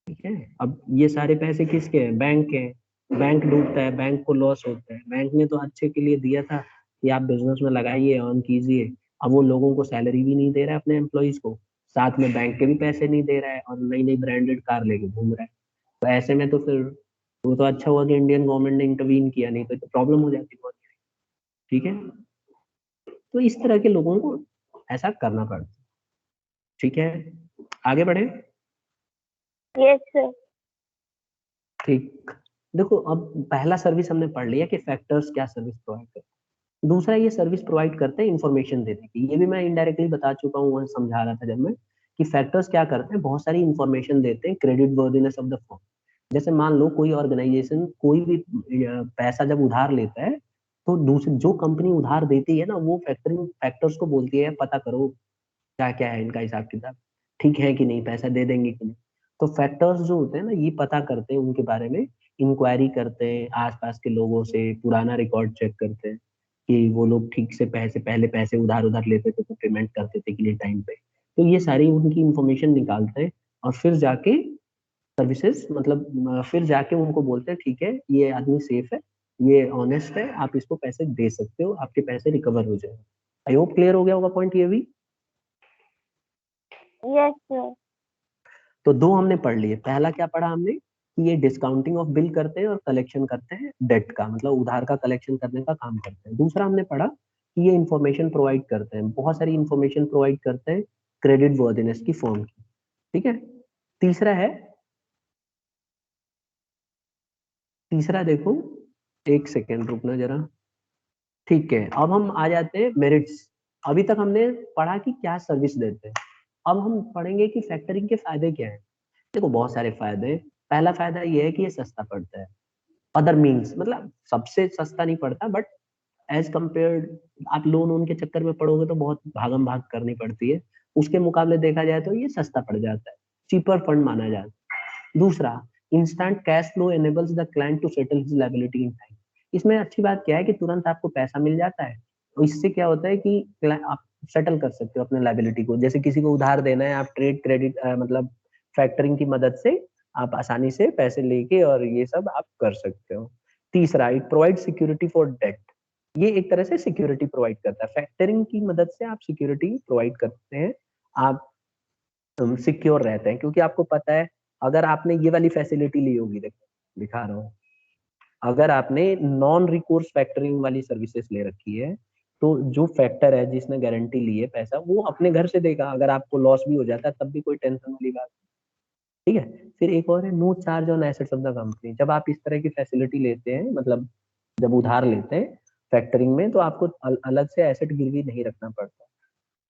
ठीक है, अब ये सारे पैसे किसके हैं? बैंक के हैं। बैंक डूबता है, बैंक को लॉस होता है। बैंक ने तो अच्छे के लिए दिया था कि आप बिजनेस में लगाइए, अर्न कीजिए। अब वो लोगों को सैलरी भी नहीं दे रहा है अपने एम्प्लॉइज को, साथ में बैंक के भी पैसे नहीं दे रहा है, और नई नई ब्रांडेड कार लेके घूम रहा है। तो ऐसे में तो फिर वो तो अच्छा हुआ कि इंडियन गवर्नमेंट ने इंटरवीन किया, नहीं तो प्रॉब्लम हो जाती बहुत। ठीक है, तो इस तरह के लोगों को ऐसा करना पड़ता है। ठीक है, आगे बढ़े। Yes sir. ठीक, देखो अब पहला सर्विस हमने पढ़ लिया कि फैक्टर्स क्या सर्विस प्रोवाइड करते हैं। दूसरा, ये सर्विस प्रोवाइड करते हैं इंफॉर्मेशन देने की। ये भी मैं इनडायरेक्टली बता चुका हूँ, वहाँ समझा रहा था जब मैं, कि फैक्टर्स क्या करते हैं, बहुत सारी इंफॉर्मेशन देते हैं, credit worthiness of the firm. जैसे मान लो कोई ऑर्गेनाइजेशन कोई भी पैसा जब उधार लेता है, तो दूसरी जो कंपनी उधार देती है ना, वो फैक्टरिंग फैक्टर्स को बोलती है पता करो क्या क्या है इनका हिसाब किताब, ठीक है कि नहीं, पैसा दे देंगे कि नहीं। तो फैक्टर्स जो होते हैं ना, ये पता करते हैं उनके बारे में, इंक्वायरी करते हैं आसपास के लोगों से, पुराना रिकॉर्ड चेक करते हैं कि वो लोग ठीक से पैसे, पहले पैसे उधार उधार लेते थे तो पेमेंट करते थे कि नहीं टाइम पे। तो ये सारी उनकी इंफॉर्मेशन निकालते हैं, और फिर जाके सर्विसेज, मतलब फिर जाके उनको बोलते हैं ठीक है ये आदमी सेफ है, ये ऑनेस्ट है, आप इसको पैसे दे सकते हो, आपके पैसे रिकवर हो जाएंगे। आई होप क्लियर हो गया होगा पॉइंट ये भी। Yes sir. तो दो हमने पढ़ लिए। पहला क्या पढ़ा हमने कि ये डिस्काउंटिंग ऑफ बिल करते हैं और कलेक्शन करते हैं डेट का, मतलब उधार का कलेक्शन करने का काम करते हैं। दूसरा हमने पढ़ा कि ये इंफॉर्मेशन प्रोवाइड करते हैं, बहुत सारी इंफॉर्मेशन प्रोवाइड करते हैं क्रेडिट वर्दिनेस की फॉर्म की। ठीक है, तीसरा है, तीसरा देखो, एक सेकेंड रुकना जरा। ठीक है, अब हम आ जाते हैं मेरिट्स। अभी तक हमने पढ़ा कि क्या सर्विस देते हैं, अब हम पढ़ेंगे कि फैक्टरिंग के फायदे क्या है। देखो बहुत सारे फायदे हैं। पहला फायदा ये है कि ये सस्ता पड़ता है, अदर मीन्स, मतलब सबसे सस्ता नहीं पड़ता, बट एज कम्पेयर, आप लोन वोन के चक्कर में पड़ोगे तो बहुत भागम भाग करनी पड़ती है, उसके मुकाबले देखा जाए तो ये सस्ता पड़ जाता है, चीपर फंड माना जाता है। दूसरा, instant cash flow enables the client to settle his liability in time. इसमें अच्छी बात क्या है कि तुरंत आपको पैसा मिल जाता है, और इससे क्या होता है कि आप सेटल कर सकते हो अपने लायबिलिटी को। जैसे किसी को उधार देना है, आप ट्रेड क्रेडिट मतलब फैक्टरिंग की मदद से आप आसानी से पैसे लेके और ये सब आप कर सकते हो। तीसरा, it provide security for debt. ये एक तरह से सिक्योरिटी प्रोवाइड करता है, फैक्टरिंग की मदद से आप सिक्योरिटी प्रोवाइड करते हैं, आप सिक्योर रहते हैं, क्योंकि आपको पता है अगर आपने ये वाली फैसिलिटी ली होगी, देखो दिखा रहा हूँ, अगर आपने नॉन रिकोर्स फैक्टरिंग वाली सर्विसेज ले रखी है, तो जो फैक्टर है जिसने गारंटी ली है पैसा, वो अपने घर से देगा, अगर आपको लॉस भी हो जाता है तब भी कोई टेंशन वाली बात। ठीक है, फिर एक और है, no charge on assets of the company. जब आप इस तरह की फैसिलिटी लेते हैं, मतलब जब उधार लेते हैं फैक्टरिंग में, तो आपको अलग से एसेट गिरवी नहीं रखना पड़ता।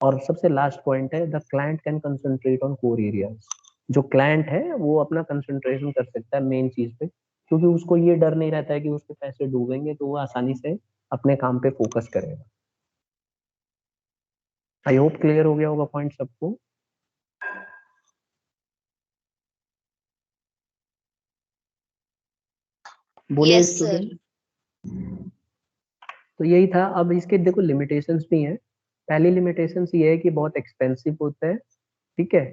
और सबसे लास्ट पॉइंट है, the client can concentrate on core areas. जो क्लाइंट है वो अपना कंसंट्रेशन कर सकता है मेन चीज पे, क्योंकि उसको ये डर नहीं रहता है कि उसके पैसे डूबेंगे, तो वो आसानी से अपने काम पे फोकस करेगा। आई होप क्लियर हो गया होगा पॉइंट सबको। बोलो यस सर। स्टूडेंट। तो यही था। अब इसके देखो लिमिटेशंस भी हैं। पहली लिमिटेशंस ये है कि बहुत एक्सपेंसिव होता है। ठीक है,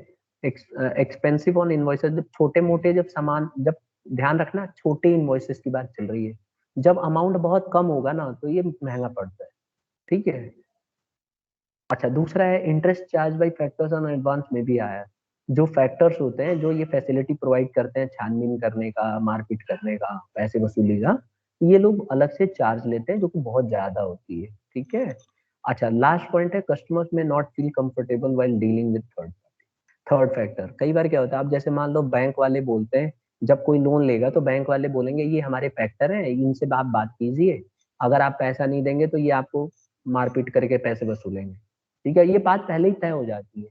एक्सपेंसिव ऑन इनवॉइसेस। जब छोटे मोटे जब सामान, जब ध्यान रखना छोटे इनवॉइसेस की बात चल रही है, जब अमाउंट बहुत कम होगा ना तो ये महंगा पड़ता है। ठीक है, अच्छा दूसरा है interest charge by factors on advance में भी आया है। जो फैक्टर्स होते हैं जो ये फैसिलिटी प्रोवाइड करते हैं छानबीन करने का, मारपीट करने का, पैसे वसूली का, ये लोग अलग से चार्ज लेते हैं जो कि बहुत ज्यादा होती है। ठीक है, अच्छा लास्ट पॉइंट है, कस्टमर्स में not feel comfortable while dealing with third factor. कई बार क्या होता है, अब जैसे मान लो बैंक वाले बोलते हैं, जब कोई लोन लेगा तो बैंक वाले बोलेंगे ये हमारे फैक्टर हैं, इनसे आप बात कीजिए, अगर आप पैसा नहीं देंगे तो ये आपको मारपीट करके पैसे वसूलेंगे। ठीक है, ये बात पहले ही तय हो जाती है।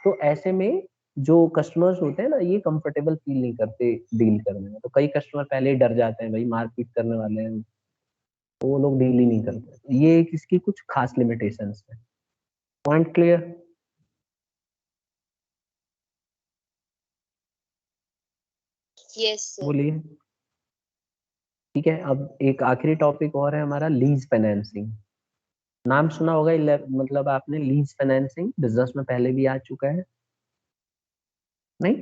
तो ऐसे में जो कस्टमर्स होते हैं ना, ये कंफर्टेबल फील नहीं करते डील करने में। तो कई कस्टमर पहले ही डर जाते हैं, भाई मारपीट करने वाले हैं, तो वो लोग डील ही नहीं करते। ये इसकी कुछ खास लिमिटेशंस है। Point clear? Yes sir. बोलिए। ठीक है, अब एक आखिरी टॉपिक और है हमारा, लीज फाइनेंसिंग। नाम सुना होगा, मतलब आपने लीज फाइनेंसिंग बिजनेस में पहले भी आ चुका है, नहीं?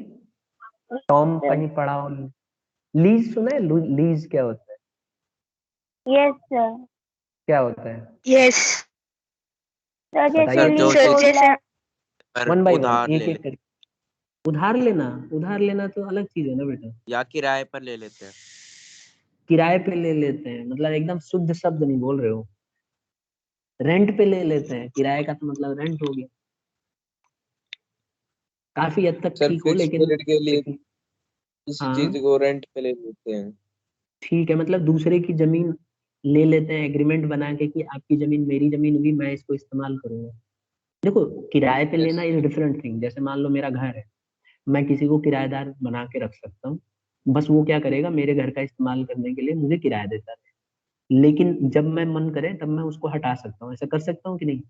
टॉम कहीं पढ़ा हो? लीज सुना है? लीज क्या होता है? Yes sir. क्या होता है? यस सर जैसे बताइए। जो लीज चीज जैसे पर वन बाय वन, उधार एक ले एक ले करके। उधार लेना, उधार लेना तो अलग चीज है ना बेटा। या किराए पर ले लेते हैं। किराए पे ले लेते हैं, मतलब एकदम शुद्ध शब्द नहीं बोल रहे हो। रेंट पे ले लेते हैं, किराए का तो मतलब रेंट हो गया। काफी हद तक सर ठीक हो, फिक्स लेकिन पीरियड के लिए लेकिन किसी हाँ चीज को रेंट पे ले लेते हैं। ठीक है, मतलब दूसरे की जमीन ले लेते हैं, एग्रीमेंट बना के कि आपकी जमीन मेरी जमीन हुई, मैं इसको इस्तेमाल करूंगा। देखो, किराए पे यस लेना इज डिफरेंट थिंग। जैसे मान लो मेरा घर है, मैं किसी को किराएदार बना के रख सकता हूँ, बस वो क्या करेगा, मेरे घर का इस्तेमाल करने के लिए मुझे किराया देता है। लेकिन जब मैं मन करे तब मैं उसको हटा सकता हूँ। ऐसा कर सकता हूँ कि नहीं?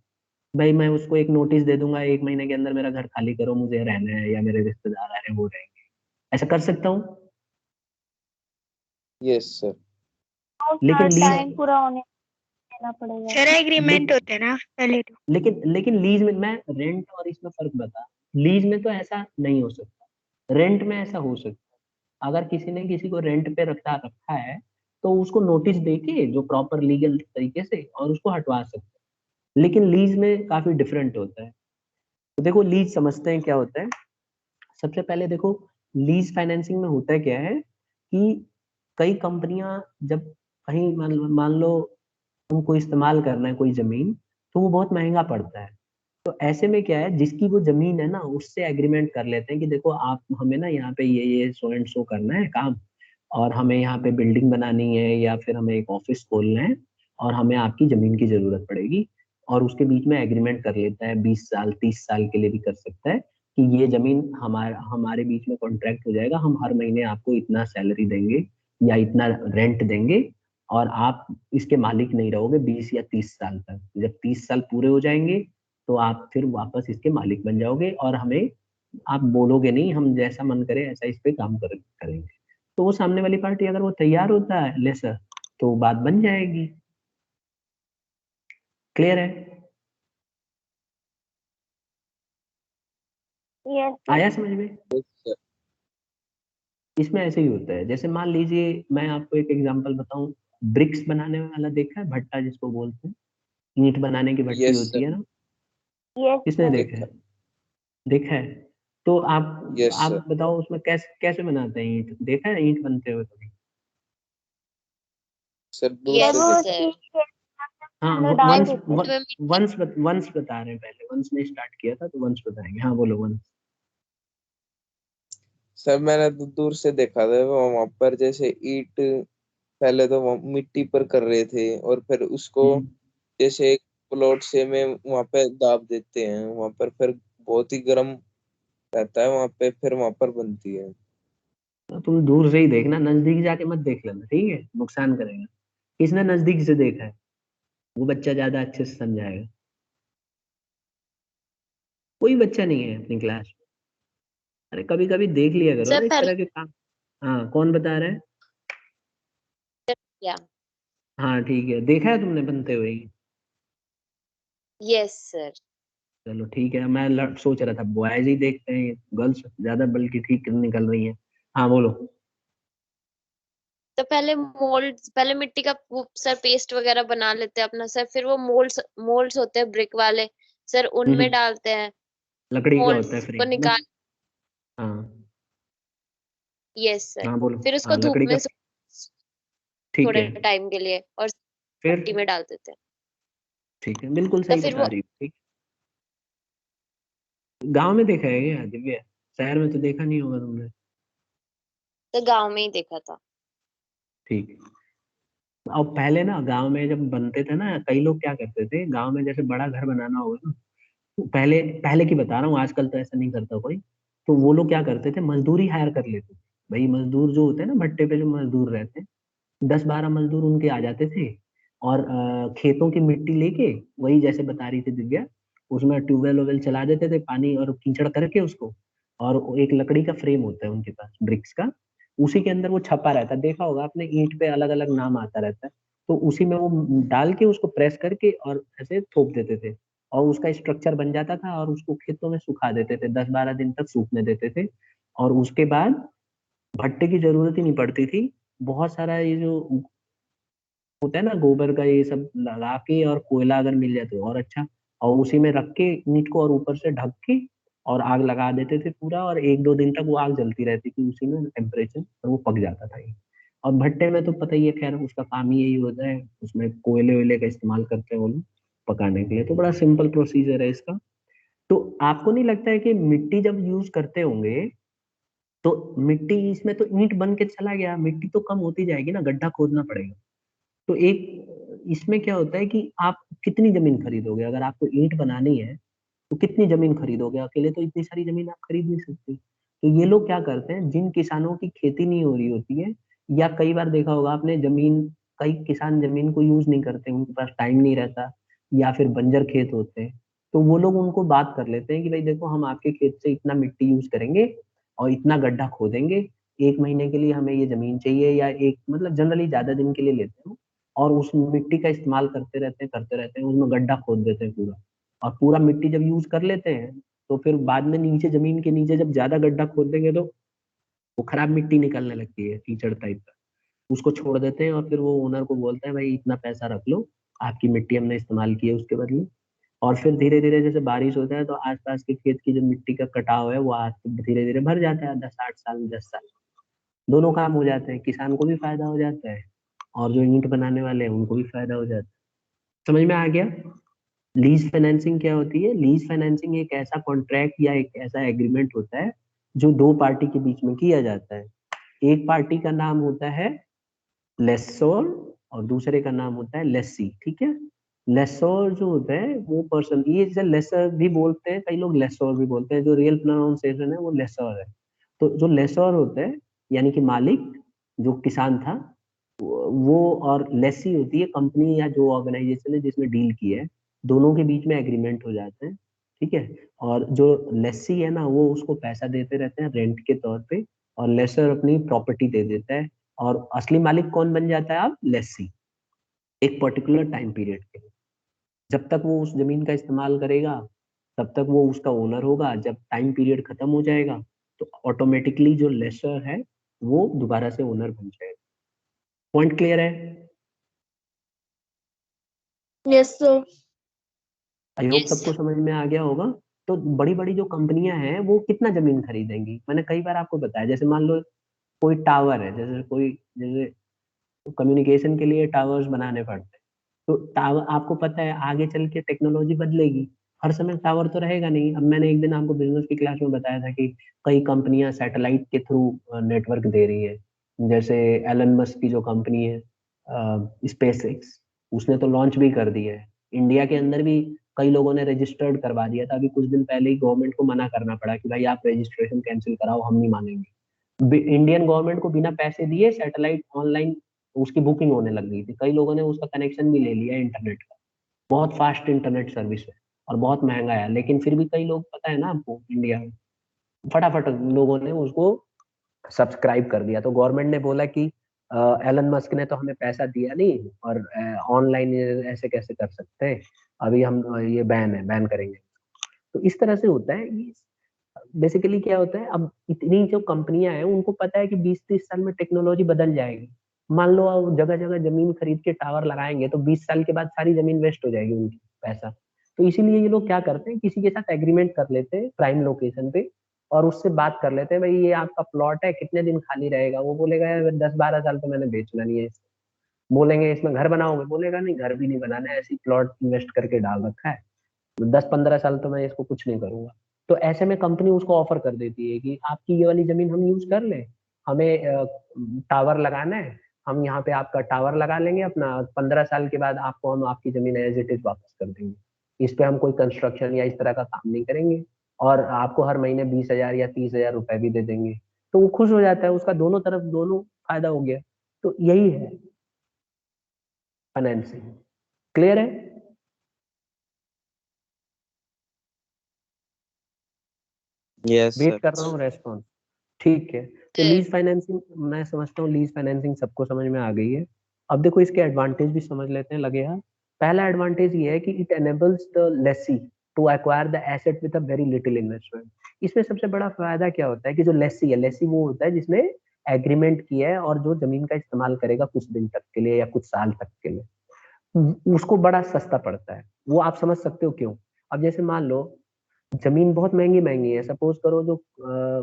भाई मैं उसको एक नोटिस दे दूंगा, 1 महीने के अंदर मेरा घर खाली करो, मुझे रहना है, या मेरे रिश्तेदार आ रहे हैं वो रहेंगे। ऐसा कर सकता हूँ। Yes sir. लेकिन लीज टाइम पूरा होने देना पड़ेगा। शेयर एग्रीमेंट ले, होते हैं ना पहले तो। लेकिन लीज में, मैं रेंट और इसमें फर्क बता। लीज में तो ऐसा नहीं हो सकता, रेंट में ऐसा हो सकता है। अगर किसी ने किसी को रेंट पे रखा रखा है, तो उसको नोटिस देके जो प्रॉपर लीगल तरीके से, और उसको हटवा सकते हैं। लेकिन लीज में काफी डिफरेंट होता है। तो देखो, लीज समझते हैं क्या होता है। सबसे पहले देखो, लीज फाइनेंसिंग में होता क्या है कि कई कंपनियां जब कहीं मान लो तुमको इस्तेमाल करना है कोई जमीन, तो वो बहुत महंगा पड़ता है। तो ऐसे में क्या है, जिसकी वो जमीन है ना, उससे एग्रीमेंट कर लेते हैं कि देखो आप हमें ना यहाँ पे ये सो एंड सो करना है काम, और हमें यहाँ पे बिल्डिंग बनानी है, या फिर हमें एक ऑफिस खोलना है, और हमें आपकी जमीन की जरूरत पड़ेगी। और उसके बीच में एग्रीमेंट कर लेता है, 20 साल 30 साल के लिए भी कर सकता है, कि ये जमीन हमारे बीच में कॉन्ट्रैक्ट हो जाएगा, हम हर महीने आपको इतना सैलरी देंगे या इतना रेंट देंगे, और आप इसके मालिक नहीं रहोगे 20 या 30 साल तक। जब 30 साल पूरे हो जाएंगे, तो आप फिर वापस इसके मालिक बन जाओगे, और हमें आप बोलोगे नहीं, हम जैसा मन करे ऐसा इस पे काम करेंगे। तो वो सामने वाली पार्टी अगर वो तैयार होता है लेसर, तो बात बन जाएगी। क्लियर है? यस आया सर। समझ में? Yes sir. इसमें ऐसे ही होता है। जैसे मान लीजिए, मैं आपको एक एग्जांपल बताऊं, ब्रिक्स बनाने वाला देखा है, भट्टा जिसको बोलते हैं, ईंट बनाने की भट्टी यस होती सर। है ना? यस किसने सर। देखा देखा। है? देखा है? तो आप यस आप सर। बताओ, उसमें कैसे कैसे बनाते हैं ईंट? देखा है ईंट बनते हुए कभी? सर दूर सर यस से वो देखा। सर। उसकी हाँ, में डाल वंस देते हैं। उसमें मिट्टी वंस बता रहे हैं, पहले वंस ने स्टार्ट किया था, तो वंस बताएंगे। हाँ बोलो वंस। सर मैंने तो दूर से देखा था, वहां पर जैसे ईंट पहले तो वहाँ मिट्टी पर कर रहे थे, और फिर उसको हम्म। जैसे एक प्लॉट से में वहां पे दाब देते हैं, वहां पर फिर बहुत ही गर्म रहता है वहां पे, फिर वहां पर बनती है। तो तुम दूर से ही देखना, नजदीक जाके मत देख लेना, ठीक है? नुकसान करेगा। किसने नजदीक से देखा है, वो बच्चा ज्यादा अच्छे से समझाएगा। कोई बच्चा नहीं है अपनी क्लास में। अरे कभी कभी देख लिया करो सर ना इस पहले तरह के काम। हाँ, कौन बता रहा है? क्या? हाँ ठीक है, देखा है तुमने बनते हुए ही? Yes sir. चलो ठीक है, मैं सोच रहा था बॉयज ही देखते हैं, गर्ल्स ज्यादा बल्कि ठीक निकल रही है। हाँ बोलो। तो पहले मिट्टी का वो सर पेस्ट वगैरह बना लेते हैं अपना सर, फिर वो मोल्ड्स होते हैं ब्रिक वाले सर, उनमें हम्म, डालते हैं लकड़ी का होता है मोल्ड्स को फ्रेम ना? निकाल। हाँ। Yes sir. हाँ बोलो। फिर उसको हाँ धूप लकड़ी का। में ठीक थोड़े है। टाइम के लिए और फिर मिट्टी में डाल देते हैं। ठीक है, बिल्कुल तो सही फिर बता वो रही हो। ठीक। गांव में देखा है क्या दिव्या? शहर में तो देखा नहीं होगा तुमने। तो गांव में ही देखा था। ठीक है। और पहले ना गांव में जब बनते थे ना, कई लोग क्या करते थे गांव में, जैसे बड़ा घर बनाना होगा ना, तो पहले पहले की बता रहा हूँ, आजकल तो ऐसा नहीं करता कोई। तो वो लोग क्या करते थे, मजदूरी हायर कर लेते थे। भाई मजदूर जो होते हैं ना, भट्टे पे जो मजदूर रहते हैं, 10-12 मजदूर उनके आ जाते थे, और खेतों की मिट्टी लेके, वही जैसे बता रही थी दिव्या, उसमें ट्यूबवेल वोबेल चला देते थे, पानी और कीचड़ करके उसको, और एक लकड़ी का फ्रेम होता है उनके पास, ब्रिक्स का, उसी के अंदर वो छपा रहता है, देखा होगा आपने, ईंट पे अलग अलग नाम आता रहता है, तो उसी में वो डाल के उसको प्रेस करके और ऐसे थोप देते थे, और उसका स्ट्रक्चर बन जाता था, और उसको खेतों में सुखा देते थे, 10-12 दिन तक सूखने देते थे, और उसके बाद भट्टे की जरूरत ही नहीं पड़ती थी। बहुत सारा ये जो होता है ना गोबर का, ये सब लगा के, और कोयला अगर मिल जाए तो और अच्छा, और उसी में रख के ईंट को, और ऊपर से ढक के, और आग लगा देते थे पूरा, और 1-2 दिन तक वो आग जलती रहती थी उसी में टेम्परेचर, और वो पक जाता था ये। और भट्टे में तो पता ही है, खैर उसका काम ही यही होता है, उसमें कोयले वोयले का इस्तेमाल करते हैं वो लोग पकाने के लिए, तो बड़ा सिंपल प्रोसीजर है इसका। तो आपको नहीं लगता है कि मिट्टी जब यूज करते होंगे, तो मिट्टी इसमें तो ईंट बन के चला गया, मिट्टी तो कम होती जाएगी ना, गड्ढा खोदना पड़ेगा। तो एक इसमें क्या होता है कि आप कितनी जमीन खरीदोगे, अगर आपको ईंट बनानी है तो कितनी जमीन खरीदोगे, अकेले तो इतनी सारी जमीन आप खरीद नहीं सकते। तो ये लोग क्या करते हैं, जिन किसानों की खेती नहीं हो रही होती है, या कई बार देखा होगा आपने, जमीन, कई किसान जमीन को यूज नहीं करते, उनके पास टाइम नहीं रहता, या फिर बंजर खेत होते हैं, तो वो लोग उनको बात कर लेते हैं कि भाई देखो, हम आपके खेत से इतना मिट्टी यूज करेंगे, और इतना गड्ढा खोदेंगे, 1 महीने के लिए हमें ये जमीन चाहिए, या एक, मतलब जनरली ज्यादा दिन के लिए लेते हैं, और उस मिट्टी का इस्तेमाल करते रहते हैं, उसमें गड्ढा खोद देते हैं पूरा, और पूरा मिट्टी जब यूज कर लेते हैं, तो फिर बाद में नीचे, जमीन के नीचे जब ज्यादा गड्ढा खोद देंगे, तो वो खराब मिट्टी निकलने लगती है, कीचड़ टाइप का, उसको छोड़ देते हैं, और फिर वो ओनर को बोलते हैं भाई इतना पैसा रख लो, आपकी मिट्टी हमने इस्तेमाल की है उसके बदले। और फिर धीरे धीरे जैसे बारिश होता है, तो आसपास के खेत की जो मिट्टी का कटाव है, वो धीरे धीरे भर जाता है, 10-8 साल, 10 साल, दोनों काम हो जाते हैं, किसान को भी फायदा हो जाता है, और जो ईंट बनाने वाले हैं उनको भी फायदा हो जाता है। समझ में आ गया? लीज फाइनेंसिंग क्या होती है? लीज फाइनेंसिंग एक ऐसा कॉन्ट्रैक्ट या एक ऐसा एग्रीमेंट होता है जो दो पार्टी के बीच में किया जाता है। एक पार्टी का नाम होता है लेसोर, और दूसरे का नाम होता है लेसी, ठीक है? लेसोर जो होता है वो पर्सन, ये जैसे लेसर भी बोलते हैं कई लोग, लेसोर भी बोलते हैं, जो रियल प्रोनाउंसिएशन है वो लेसोर है। तो जो लेसोर होता है, यानी कि मालिक, जो किसान था, वो, और लेसी होती है कंपनी या जो ऑर्गेनाइजेशन है जिसमें डील की है, दोनों के बीच में एग्रीमेंट हो जाते हैं, ठीक है? और जो लेसी है ना, वो उसको पैसा देते रहते हैं रेंट के तौर पे, और लेसर अपनी प्रॉपर्टी दे देता है, और असली मालिक कौन बन जाता है अब? लेसी, एक पर्टिकुलर टाइम पीरियड के लिए। जब तक वो उस जमीन का इस्तेमाल करेगा, तब तक वो उसका ओनर होगा, जब टाइम पीरियड खत्म हो जाएगा, तो ऑटोमेटिकली जो लेसर है वो दोबारा से ओनर बन जाएगा। पॉइंट क्लियर है? Yes sir. I hope yes सबको समझ में आ गया होगा। तो बड़ी बड़ी जो कंपनियां हैं वो कितना जमीन खरीदेंगी, मैंने कई बार आपको बताया, जैसे मान लो कोई टावर है, जैसे कम्युनिकेशन के लिए टावर्स बनाने पड़ते हैं, तो टावर, आपको पता है आगे चल के टेक्नोलॉजी बदलेगी, हर समय टावर तो रहेगा नहीं। अब मैंने एक दिन आपको बिजनेस की क्लास में बताया था कि कई कंपनियां सैटेलाइट के थ्रू नेटवर्क दे रही है, जैसे एलन मस्क की जो कंपनी है स्पेस एक्स, उसने तो लॉन्च भी कर दिया है, इंडिया के अंदर भी कई लोगों ने रजिस्टर्ड करवा दिया था, अभी कुछ दिन पहले ही गवर्नमेंट को मना करना पड़ा कि भाई आप रजिस्ट्रेशन कैंसिल कराओ, हम नहीं मानेंगे। इंडियन गवर्नमेंट को बिना पैसे दिए सैटेलाइट ऑनलाइन उसकी बुकिंग होने लग गई थी, कई लोगों ने उसका कनेक्शन भी ले लिया इंटरनेट का, बहुत फास्ट इंटरनेट सर्विस है, और बहुत महंगा है, लेकिन फिर भी कई लोग, पता है ना आपको, इंडिया में फटाफट लोगों ने उसको सब्सक्राइब कर दिया, तो गवर्नमेंट ने बोला कि एलन मस्क ने तो हमें पैसा दिया नहीं, और ऑनलाइन ऐसे कैसे कर सकते हैं, अभी हम ये बैन है, बैन करेंगे। तो इस तरह से होता है ये। बेसिकली क्या होता है, अब इतनी जो कंपनियां हैं उनको पता है कि 20-30 साल में टेक्नोलॉजी बदल जाएगी। मान लो आप जगह जगह जमीन खरीद के टावर लगाएंगे, तो 20 साल के बाद सारी जमीन वेस्ट हो जाएगी उनकी, पैसा। तो इसीलिए ये लोग क्या करते हैं, किसी के साथ एग्रीमेंट कर लेते हैं प्राइम लोकेशन पे, और उससे बात कर लेते हैं, भाई ये आपका प्लॉट है, कितने दिन खाली रहेगा? वो बोलेगा यार 10-12 साल तो मैंने बेचना नहीं है। बोलेंगे इसमें घर बनाओगे? बोलेगा नहीं, घर भी नहीं बनाना है, ऐसी प्लॉट इन्वेस्ट करके डाल रखा है, 10-15 साल तो मैं इसको कुछ नहीं करूंगा। तो ऐसे में कंपनी उसको ऑफर कर देती है कि आपकी ये वाली जमीन हम यूज कर लें, हमें टावर लगाना है, हम यहाँ पे आपका टावर लगा लेंगे अपना, 15 साल के बाद आपको हम आपकी जमीन एज इट इज वापस कर देंगे, इस पे हम कोई कंस्ट्रक्शन या इस तरह का काम नहीं करेंगे। और आपको हर महीने 20,000 या 30,000 रुपए भी दे देंगे, तो वो खुश हो जाता है, उसका दोनों तरफ दोनों फायदा हो गया। तो यही है फाइनेंसिंग। क्लियर है? Yes wait sir. कर रहा हूँ रेस्पॉन्स। ठीक है, तो लीज फाइनेंसिंग मैं समझता हूँ लीज फाइनेंसिंग सबको समझ में आ गई है। अब देखो इसके एडवांटेज भी समझ लेते हैं, लगे हाथ। पहला एडवांटेज ये है कि it enables the lessee to acquire the asset with a very little investment. इसमें सबसे बड़ा फायदा क्या होता है कि जो लेसी है, लेसी वो होता है जिसने एग्रीमेंट किया है और जो जमीन का इस्तेमाल करेगा कुछ दिन तक के लिए या कुछ साल तक के लिए, उसको बड़ा सस्ता पड़ता है। वो आप समझ सकते हो क्यों। अब जैसे मान लो जमीन बहुत महंगी महंगी है, सपोज करो जो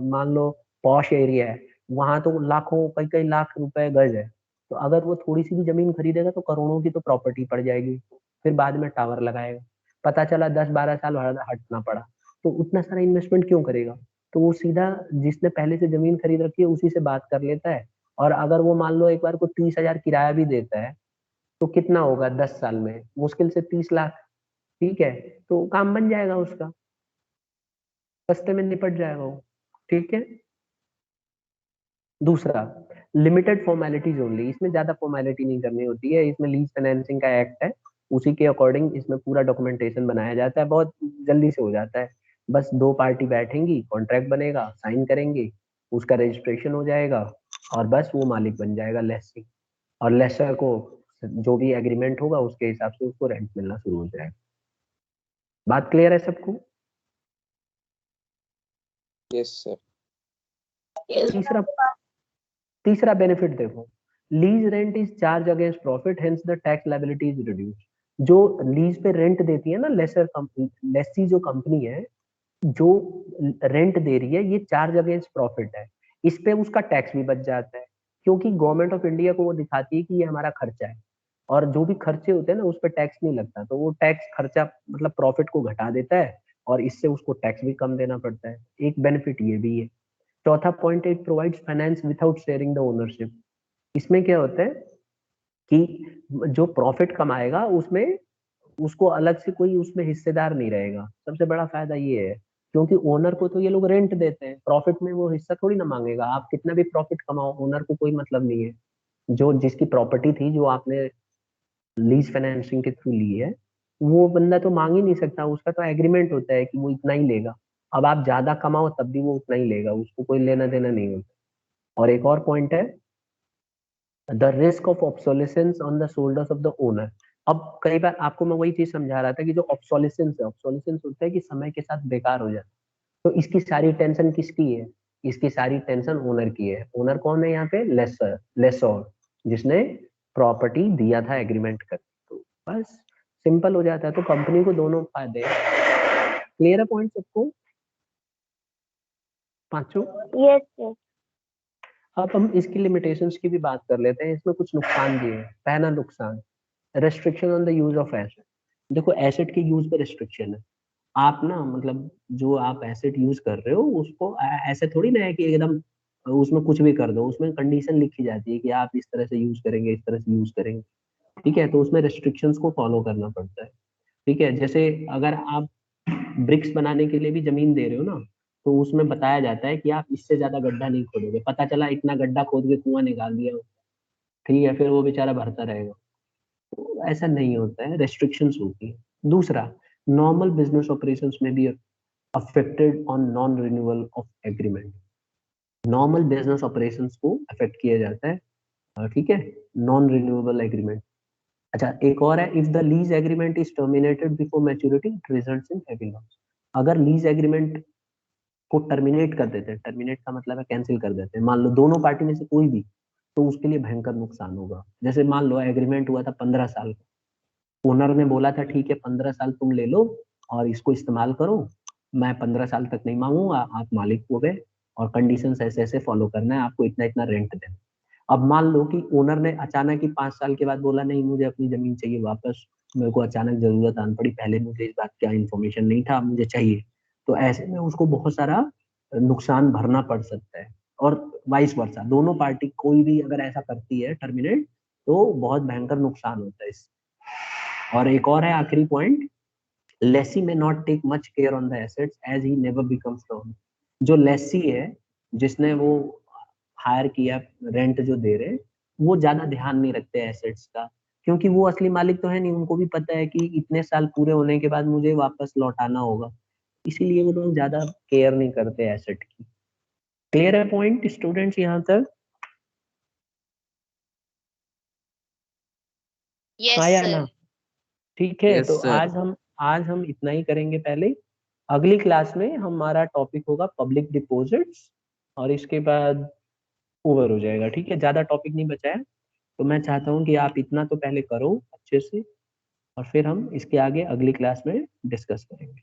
मान लो पॉश एरिया है, वहां तो लाखों कई कई लाख रुपए गज है, तो अगर वो थोड़ी सी भी जमीन खरीदेगा तो करोड़ों की तो प्रॉपर्टी पड़ जाएगी। फिर बाद में टावर लगाएगा, पता चला 10-12 साल हटना पड़ा, तो उतना सारा इन्वेस्टमेंट क्यों करेगा। तो वो सीधा जिसने पहले से जमीन खरीद रखी है उसी से बात कर लेता है, और अगर वो मान लो एक बार को 30,000 किराया भी देता है, तो कितना होगा 10 साल में, मुश्किल से 30 लाख। ठीक है, तो काम बन जाएगा उसका, सस्ते में निपट जाएगा वो। ठीक है। दूसरा, लिमिटेड फॉर्मेलिटीज ओनली, इसमें ज्यादा फॉर्मेलिटी नहीं करनी होती है। इसमें लीज फाइनेंसिंग का एक्ट है, उसी के अकॉर्डिंग इसमें पूरा डॉक्यूमेंटेशन बनाया जाता है, बहुत जल्दी से हो जाता है। बस दो पार्टी बैठेंगी, कॉन्ट्रैक्ट बनेगा, साइन करेंगे, उसका रजिस्ट्रेशन हो जाएगा, और बस वो मालिक बन जाएगा लेसी। और लेसर को जो भी एग्रीमेंट होगा उसके हिसाब से उसको रेंट मिलना शुरू हो जाएगा। बात क्लियर है सबको? Yes sir. तीसरा तीसरा बेनिफिट देखो, lease rent is charge against profit, hence the tax liability is reduce. जो लीज पे रेंट देती है ना लेसर कंपनी, लेसी जो कंपनी है, जो रेंट दे रही है, ये चार्ज अगेंस्ट प्रॉफिट है, इस पे उसका टैक्स भी बच जाता है, क्योंकि गवर्नमेंट ऑफ इंडिया को वो दिखाती है कि ये हमारा खर्चा है, और जो भी खर्चे होते हैं ना उस पर टैक्स नहीं लगता, तो वो टैक्स खर्चा मतलब प्रॉफिट को घटा देता है, और इससे उसको टैक्स भी कम देना पड़ता है। एक बेनिफिट ये भी है। चौथा point, it provides finance without sharing the ownership. इसमें क्या होता है कि जो प्रॉफिट कमाएगा उसमें उसको अलग से कोई उसमें हिस्सेदार नहीं रहेगा। सबसे बड़ा फायदा ये है, क्योंकि ओनर को तो ये लोग रेंट देते हैं, प्रॉफिट में वो हिस्सा थोड़ी ना मांगेगा। आप कितना भी प्रॉफिट कमाओ, ओनर को कोई मतलब नहीं है। जो जिसकी प्रॉपर्टी थी, जो आपने लीज फाइनेंसिंग के थ्रू ली है, वो बंदा तो मांग ही नहीं सकता, उसका तो एग्रीमेंट होता है कि वो इतना ही लेगा। अब आप ज्यादा कमाओ तब भी वो उतना ही लेगा, उसको कोई लेना देना नहीं होता। और एक और पॉइंट है, the risk of obsolescence on the shoulders of the owner. अब कई बार आपको मैं वही चीज समझा रहा था कि जो ऑब्सोलिसेंस है, ऑब्सोलिसेंस होता है कि समय के साथ बेकार हो जाता है, तो इसकी सारी टेंशन किसकी है, इसकी सारी टेंशन ओनर की है। ओनर कौन है यहाँ पे, लेसर, लेसोर, जिसने प्रॉपर्टी दिया था एग्रीमेंट कर। तो बस सिंपल हो जाता है, तो कंपनी को दोनों फायदे। क्लियर है पॉइंट सबको, पांचों? Yes yes. अब हम इसकी लिमिटेशंस की भी बात कर लेते हैं। इसमें कुछ नुकसान भी है। पहला नुकसान, restriction on the use of asset. देखो एसेट के यूज पे रिस्ट्रिक्शन है। आप ना मतलब जो आप एसेट यूज कर रहे हो उसको ऐसे थोड़ी ना है कि एकदम उसमें कुछ भी कर दो, उसमें कंडीशन लिखी जाती है कि आप इस तरह से यूज करेंगे, इस तरह से यूज करेंगे। ठीक है, तो उसमें रेस्ट्रिक्शंस को फॉलो करना पड़ता है। ठीक है, जैसे अगर आप ब्रिक्स बनाने के लिए भी जमीन दे रहे हो ना, तो उसमें बताया जाता है कि आप इससे ज्यादा गड्ढा नहीं खोदोगे। पता चला इतना गड्ढा खोद के कुआं निकाल दिया, ठीक है, फिर वो बेचारा भरता रहेगा। तो ऐसा नहीं होता है, रेस्ट्रिक्शंस होती है। दूसरा, नॉर्मल बिजनेस ऑपरेशंस में भी affected on non renewal of agreement. Normal business operations को अफेक्ट किया जाता है, ठीक है, नॉन रिन्यूएबल एग्रीमेंट। अच्छा, एक और है, if the lease agreement is terminated before maturity it results in heavy loss. अगर लीज एग्रीमेंट को टर्मिनेट कर देते हैं, टर्मिनेट का मतलब है कैंसिल कर देते हैं, मान लो दोनों पार्टी में से कोई भी, तो उसके लिए भयंकर नुकसान होगा। जैसे मान लो एग्रीमेंट हुआ था 15 साल का, ओनर ने बोला था ठीक है 15 साल तुम ले लो और इसको इस्तेमाल करो, मैं 15 साल तक नहीं मांगूंगा, आप मालिक हो गए, और कंडीशन ऐसे ऐसे फॉलो करना है, आपको इतना इतना रेंट देना। अब मान लो कि ओनर ने अचानक ही 5 साल के बाद बोला नहीं मुझे अपनी जमीन चाहिए वापस, मेरे को अचानक जरूरत आन पड़ी, पहले मुझे इस बात का इन्फॉर्मेशन नहीं था, मुझे चाहिए। तो ऐसे में उसको बहुत सारा नुकसान भरना पड़ सकता है। और वाइस वर्सा, दोनों पार्टी कोई भी अगर ऐसा करती है टर्मिनेट, तो बहुत भयंकर नुकसान होता है इससे। और एक और है आखिरी पॉइंट, लेसी में not take much care on the assets as he never becomes the owner. जो लेसी है, जिसने वो हायर किया, रेंट जो दे रहे हैं, वो ज्यादा ध्यान नहीं रखते एसेट्स का, क्योंकि वो असली मालिक तो है नहीं। उनको भी पता है कि इतने साल पूरे होने के बाद मुझे वापस लौटाना होगा, इसीलिए वो लोग ज्यादा केयर नहीं करते एसेट की। क्लियर है पॉइंट स्टूडेंट्स यहाँ तक? यस आया सर। ना? ठीक है, यस तो सर। आज हम इतना ही करेंगे। पहले अगली क्लास में हमारा टॉपिक होगा पब्लिक डिपॉजिट्स, और इसके बाद ओवर हो जाएगा। ठीक है, ज्यादा टॉपिक नहीं बचा है, तो मैं चाहता हूँ कि आप इतना तो पहले करो अच्छे से, और फिर हम इसके आगे अगली क्लास में डिस्कस करेंगे।